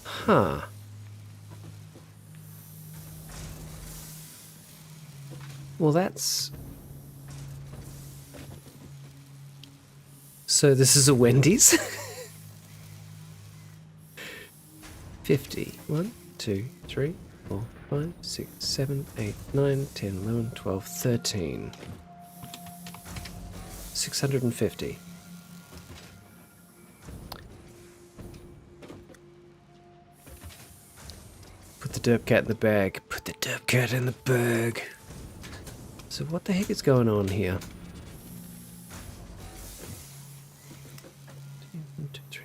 Huh. Well, that's... So this is a Wendy's? 50. 1, 2, 3, 4, 5, 6, 7, 8, 9, 10, 11, 12, 13. 650. Put the derp cat in the bag. Put the derp cat in the bag. So what the heck is going on here? 1, 2, 3.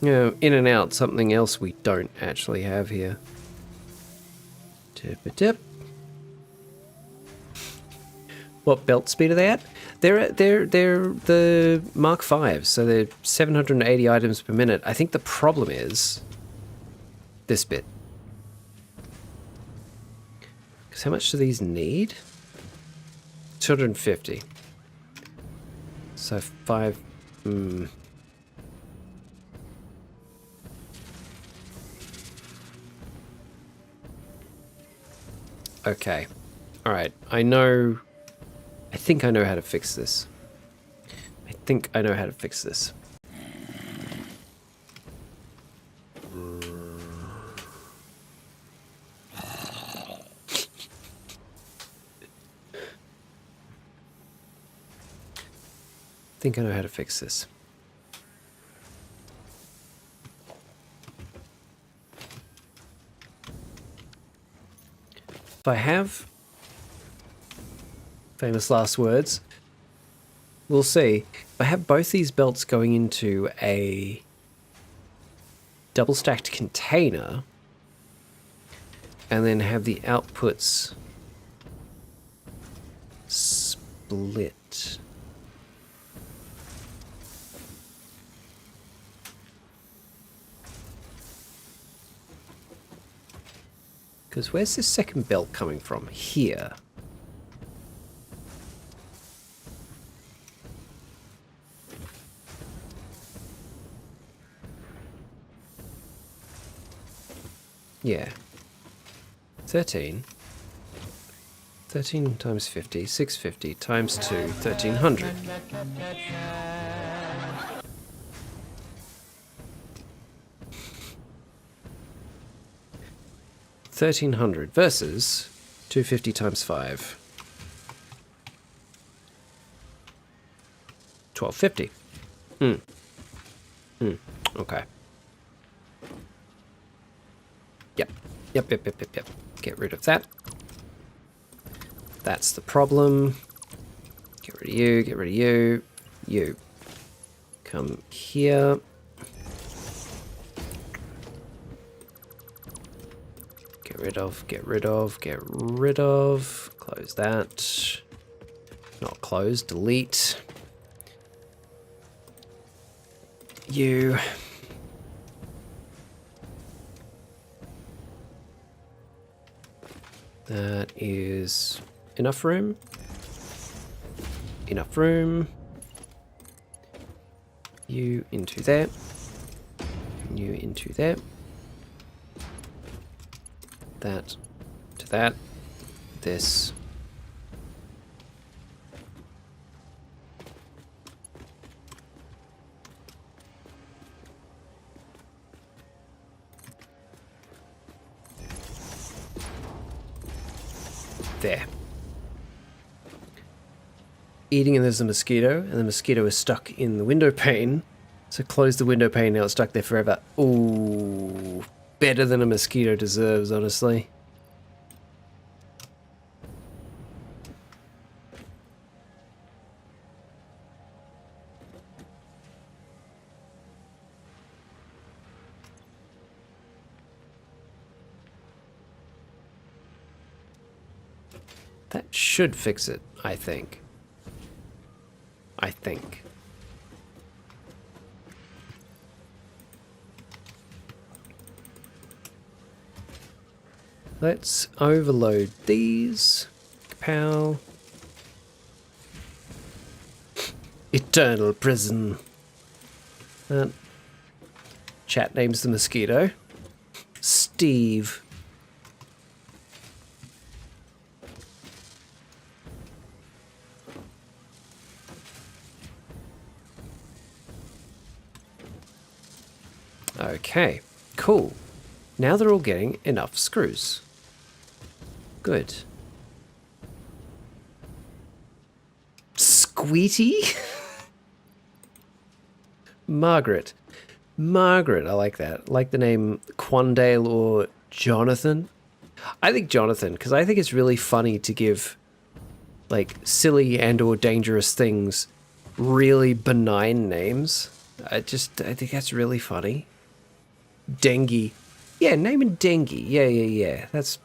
You know, in and out, something else we don't actually have here. Tip-a-tip. What belt speed are they at? They're the Mark 5s, so they're 780 items per minute. I think the problem is this bit. Because how much do these need? 250. So 5... Okay. Alright, I think I know how to fix this. If I have famous last words, we'll see. If I have both these belts going into a double stacked container and then have the outputs split. Because where's this second belt coming from? Here. Yeah. 13. 13 times 50, 650 times 2, 1300. $1,300 versus 250 times 5. 1250. Okay. Yep. Get rid of that. That's the problem. Get rid of you, get rid of you. You. Come here. Get rid of, get rid of, get rid of. Close that. Not close, delete. You. That is enough room. Enough room. You into there. You into there. That to that. This. There. Eating and there's a mosquito, and the mosquito is stuck in the window pane. So close the window pane, now it's stuck there forever. Ooh, better than a mosquito deserves, honestly. That should fix it, I think. Let's overload these. Pow. Eternal prison. Chat names the mosquito. Steve. Okay, cool. Now they're all getting enough screws. Good. Squeety? Margaret. Margaret, I like that. I like the name Quandale or Jonathan. I think Jonathan, because I think it's really funny to give, like, silly and or dangerous things really benign names. I think that's really funny. Dengue. Yeah, name it Dengue. Yeah. That's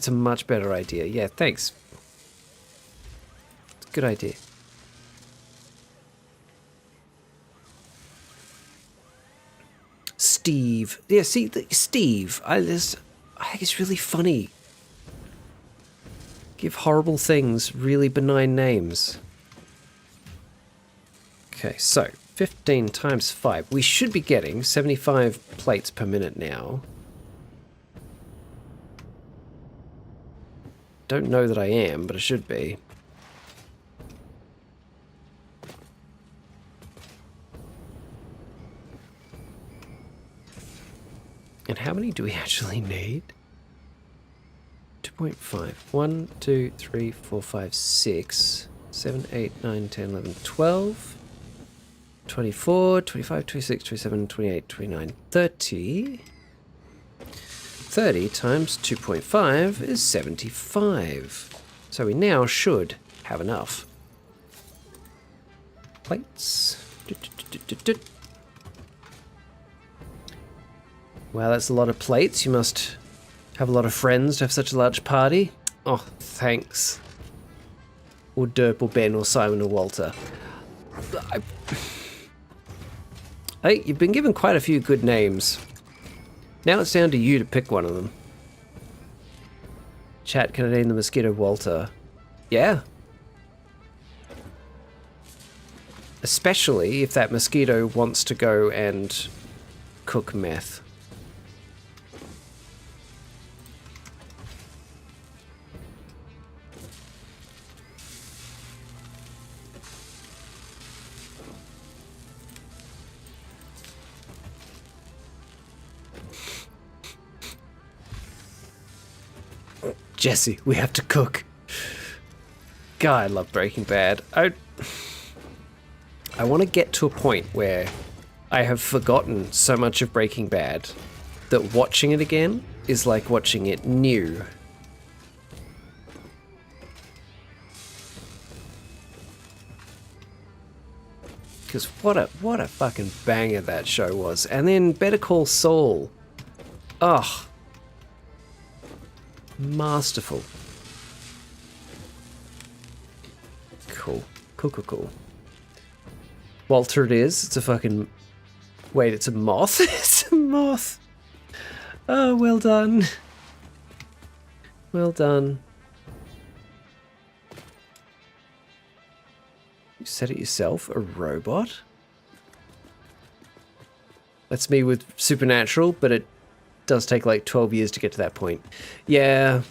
a much better idea. Yeah, thanks. Good idea. Steve. Yeah, see, Steve. I think it's really funny. Give horrible things really benign names. Okay, so 15 times 5. We should be getting 75 plates per minute now. Don't know that I am, but I should be. And how many do we actually need? 2.5. 1, 2, 3, 4, 5, 6, 7, 8, 9, 10, 11, 12, 24, 25, 26, 27, 28, 29, 30. 30 times 2.5 is 75. So we now should have enough. Plates. Wow, that's a lot of plates. You must have a lot of friends to have such a large party. Oh, thanks. Or Derp or Ben or Simon or Walter. Hey, you've been given quite a few good names. Now it's down to you to pick one of them. Chat, can I name the mosquito Walter? Yeah. Especially if that mosquito wants to go and cook meth. Jesse, we have to cook. God, I love Breaking Bad. I want to get to a point where I have forgotten so much of Breaking Bad that watching it again is like watching it new. Because what a fucking banger that show was. And then Better Call Saul. Ugh. Masterful. Cool. Cool. Walter it is. It's a fucking... Wait, it's a moth? It's a moth. Oh, well done. Well done. You said it yourself? A robot? That's me with Supernatural, but it does take like 12 years to get to that point. Yeah.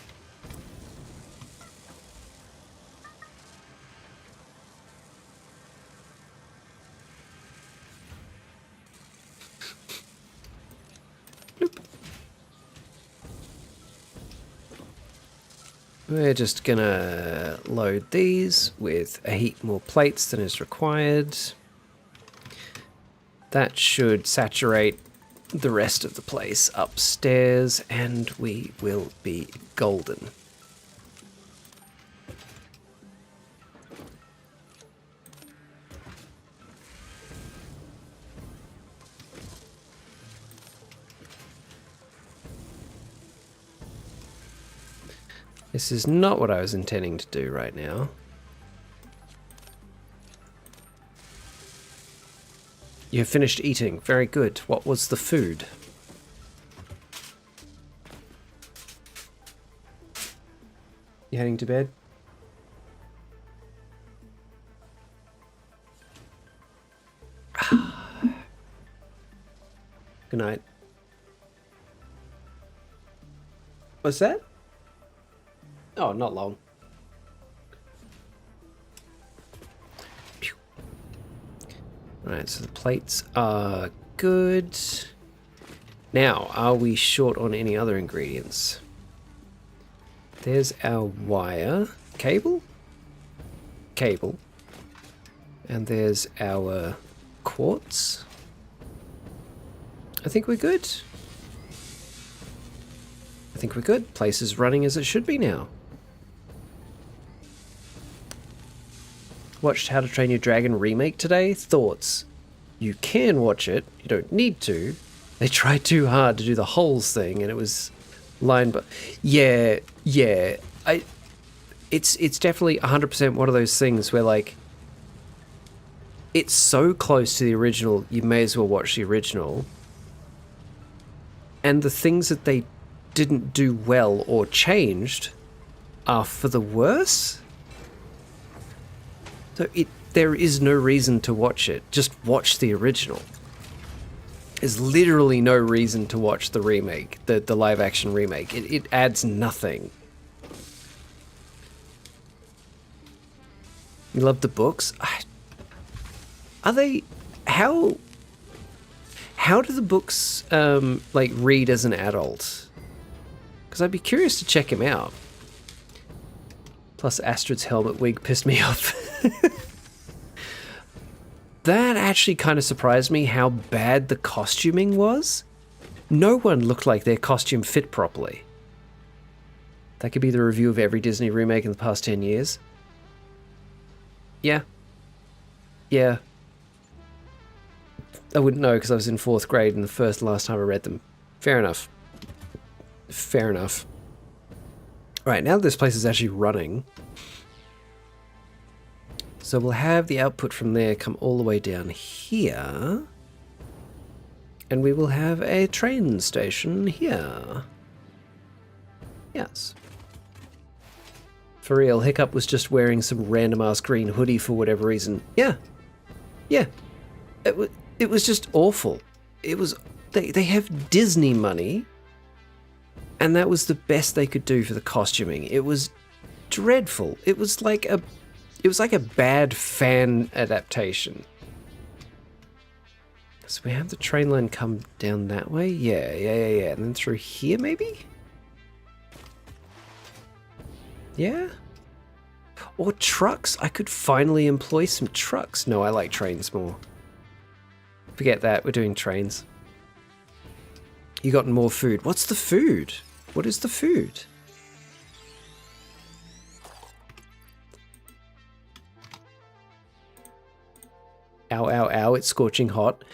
We're just gonna load these with a heap more plates than is required. That should saturate the rest of the place upstairs, and we will be golden. This is not what I was intending to do right now. You have finished eating. Very good. What was the food? You heading to bed? Good night. What's that? Oh, not long. Alright, so the plates are good. Now, are we short on any other ingredients? There's our wire. Cable? Cable. And there's our quartz. I think we're good. I think we're good. Place is running as it should be now. Watched How to Train Your Dragon remake today. Thoughts? You can watch it. You don't need to. They tried too hard to do the holes thing, and it was line but yeah. It's definitely 100% one of those things where like it's so close to the original, you may as well watch the original. And the things that they didn't do well or changed are for the worse. So there is no reason to watch it. Just watch the original. There's literally no reason to watch the remake, the live action remake. It adds nothing. You love the books? Are they... How do the books, like, read as an adult? Because I'd be curious to check him out. Plus Astrid's helmet wig pissed me off. That actually kind of surprised me how bad the costuming was. No one looked like their costume fit properly. That could be the review of every Disney remake in the past 10 years. Yeah. Yeah. I wouldn't know because I was in 4th grade and the first and last time I read them. Fair enough. Fair enough. Right, now this place is actually running. So we'll have the output from there come all the way down here. And we will have a train station here. Yes. For real, Hiccup was just wearing some random-ass green hoodie for whatever reason. Yeah. Yeah. It was just awful. It was... They have Disney money, and that was the best they could do for the costuming. It was dreadful. It was like a bad fan adaptation. So we have the train line come down that way? Yeah. And then through here, maybe? Yeah? Or trucks. I could finally employ some trucks. No, I like trains more. Forget that. We're doing trains. You gotten more food. What's the food? What is the food? Ow, ow, ow, it's scorching hot.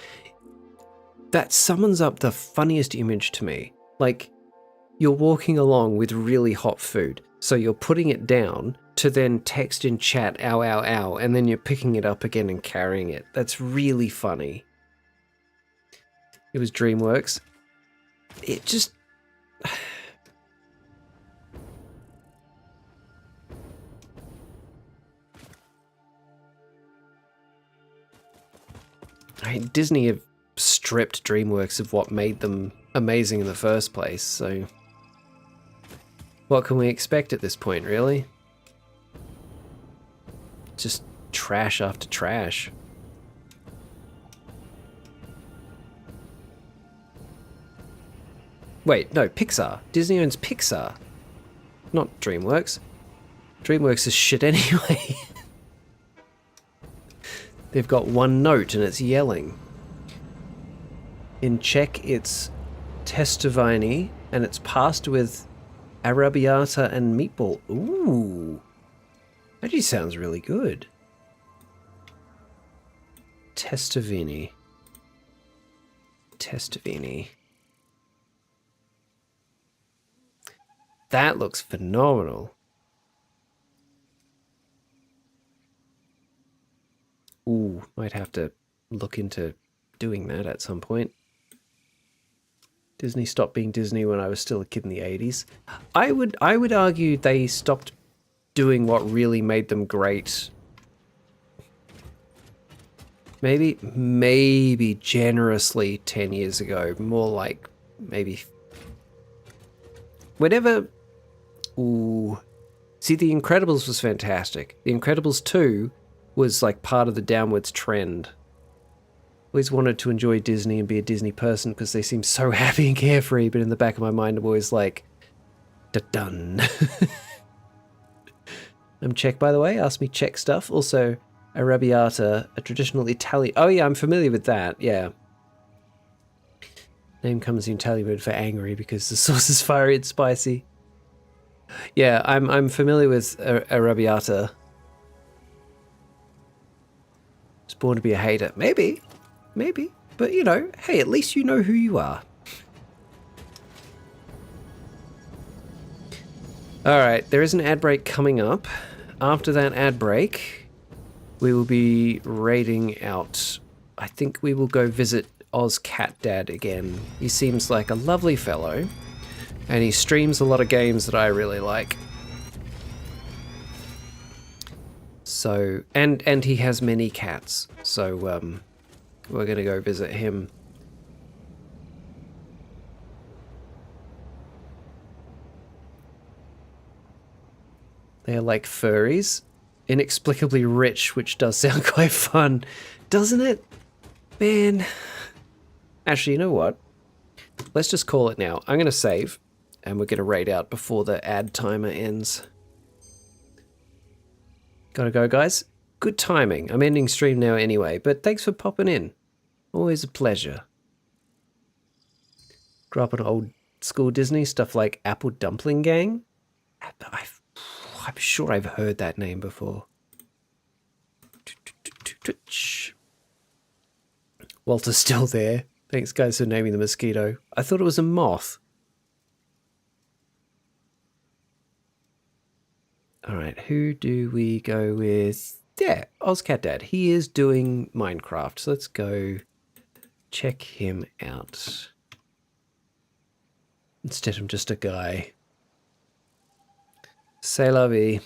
That summons up the funniest image to me. Like, you're walking along with really hot food, so you're putting it down to then text in chat, ow, ow, ow, and then you're picking it up again and carrying it. That's really funny. It was DreamWorks. It just... I mean, Disney have stripped DreamWorks of what made them amazing in the first place, so... What can we expect at this point, really? Just trash after trash. Wait, no, Pixar. Disney owns Pixar. Not DreamWorks. DreamWorks is shit anyway. They've got one note and it's yelling. In Czech, it's Testoviny, and it's passed with arrabbiata and meatball. Ooh. That actually sounds really good. Testoviny. Testoviny. That looks phenomenal. Ooh, might have to look into doing that at some point. Disney stopped being Disney when I was still a kid in the 80s. I would argue they stopped doing what really made them great. Maybe generously 10 years ago. More like maybe... Whatever... Ooh. See, The Incredibles was fantastic. The Incredibles 2 was like part of the downwards trend. Always wanted to enjoy Disney and be a Disney person because they seem so happy and carefree, but in the back of my mind I'm always like, dun. I'm Czech, by the way. Ask me Czech stuff. Also, arrabbiata, a traditional Italian... Oh yeah, I'm familiar with that, yeah. Name comes in Italian word for angry because the sauce is fiery and spicy. Yeah, I'm familiar with arrabbiata. Was born to be a hater. Maybe. But, you know, hey, at least you know who you are. Alright, there is an ad break coming up. After that ad break, we will be raiding out. I think we will go visit Oz Cat Dad again. He seems like a lovely fellow, and he streams a lot of games that I really like. So, and he has many cats. So, we're going to go visit him. They're like furries. Inexplicably rich, which does sound quite fun. Doesn't it? Man. Actually, you know what? Let's just call it now. I'm going to save, and we're going to raid out before the ad timer ends. Gotta go, guys. Good timing. I'm ending stream now anyway, but thanks for popping in. Always a pleasure. Grew up on old school Disney, stuff like Apple Dumpling Gang. I'm sure I've heard that name before. Walter's still there. Thanks, guys, for naming the mosquito. I thought it was a moth. Alright, who do we go with? Yeah, OzCatDad. He is doing Minecraft, so let's go check him out. Instead of just a guy. C'est la vie.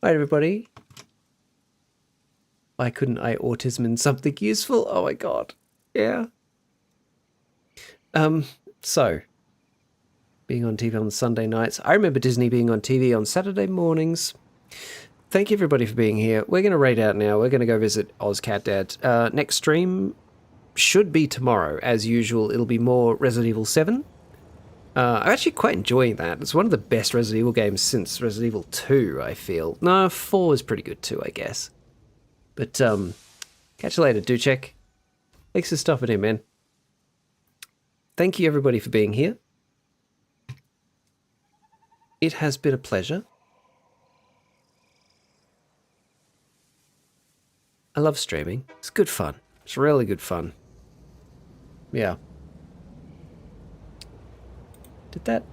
Hi, everybody. Why couldn't I autism in something useful? Oh my god. Yeah. So, being on TV on Sunday nights. I remember Disney being on TV on Saturday mornings. Thank you, everybody, for being here. We're going to raid out now. We're going to go visit OzCatDad. Next stream should be tomorrow. As usual, it'll be more Resident Evil 7. I'm actually quite enjoying that. It's one of the best Resident Evil games since Resident Evil 2, I feel. No, 4 is pretty good too, I guess. But, catch you later, do check. Thanks for stopping in, man. Thank you, everybody, for being here. It has been a pleasure. I love streaming. It's good fun. It's really good fun. Yeah. Did that...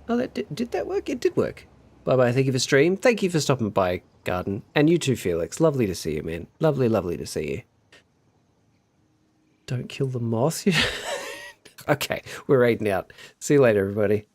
Oh, did that work? It did work. Bye-bye. Thank you for stream. Thank you for stopping by, Garden. And you too, Felix. Lovely to see you, man. Lovely, lovely to see you. Don't kill the moth. Okay, we're raiding out. See you later, everybody.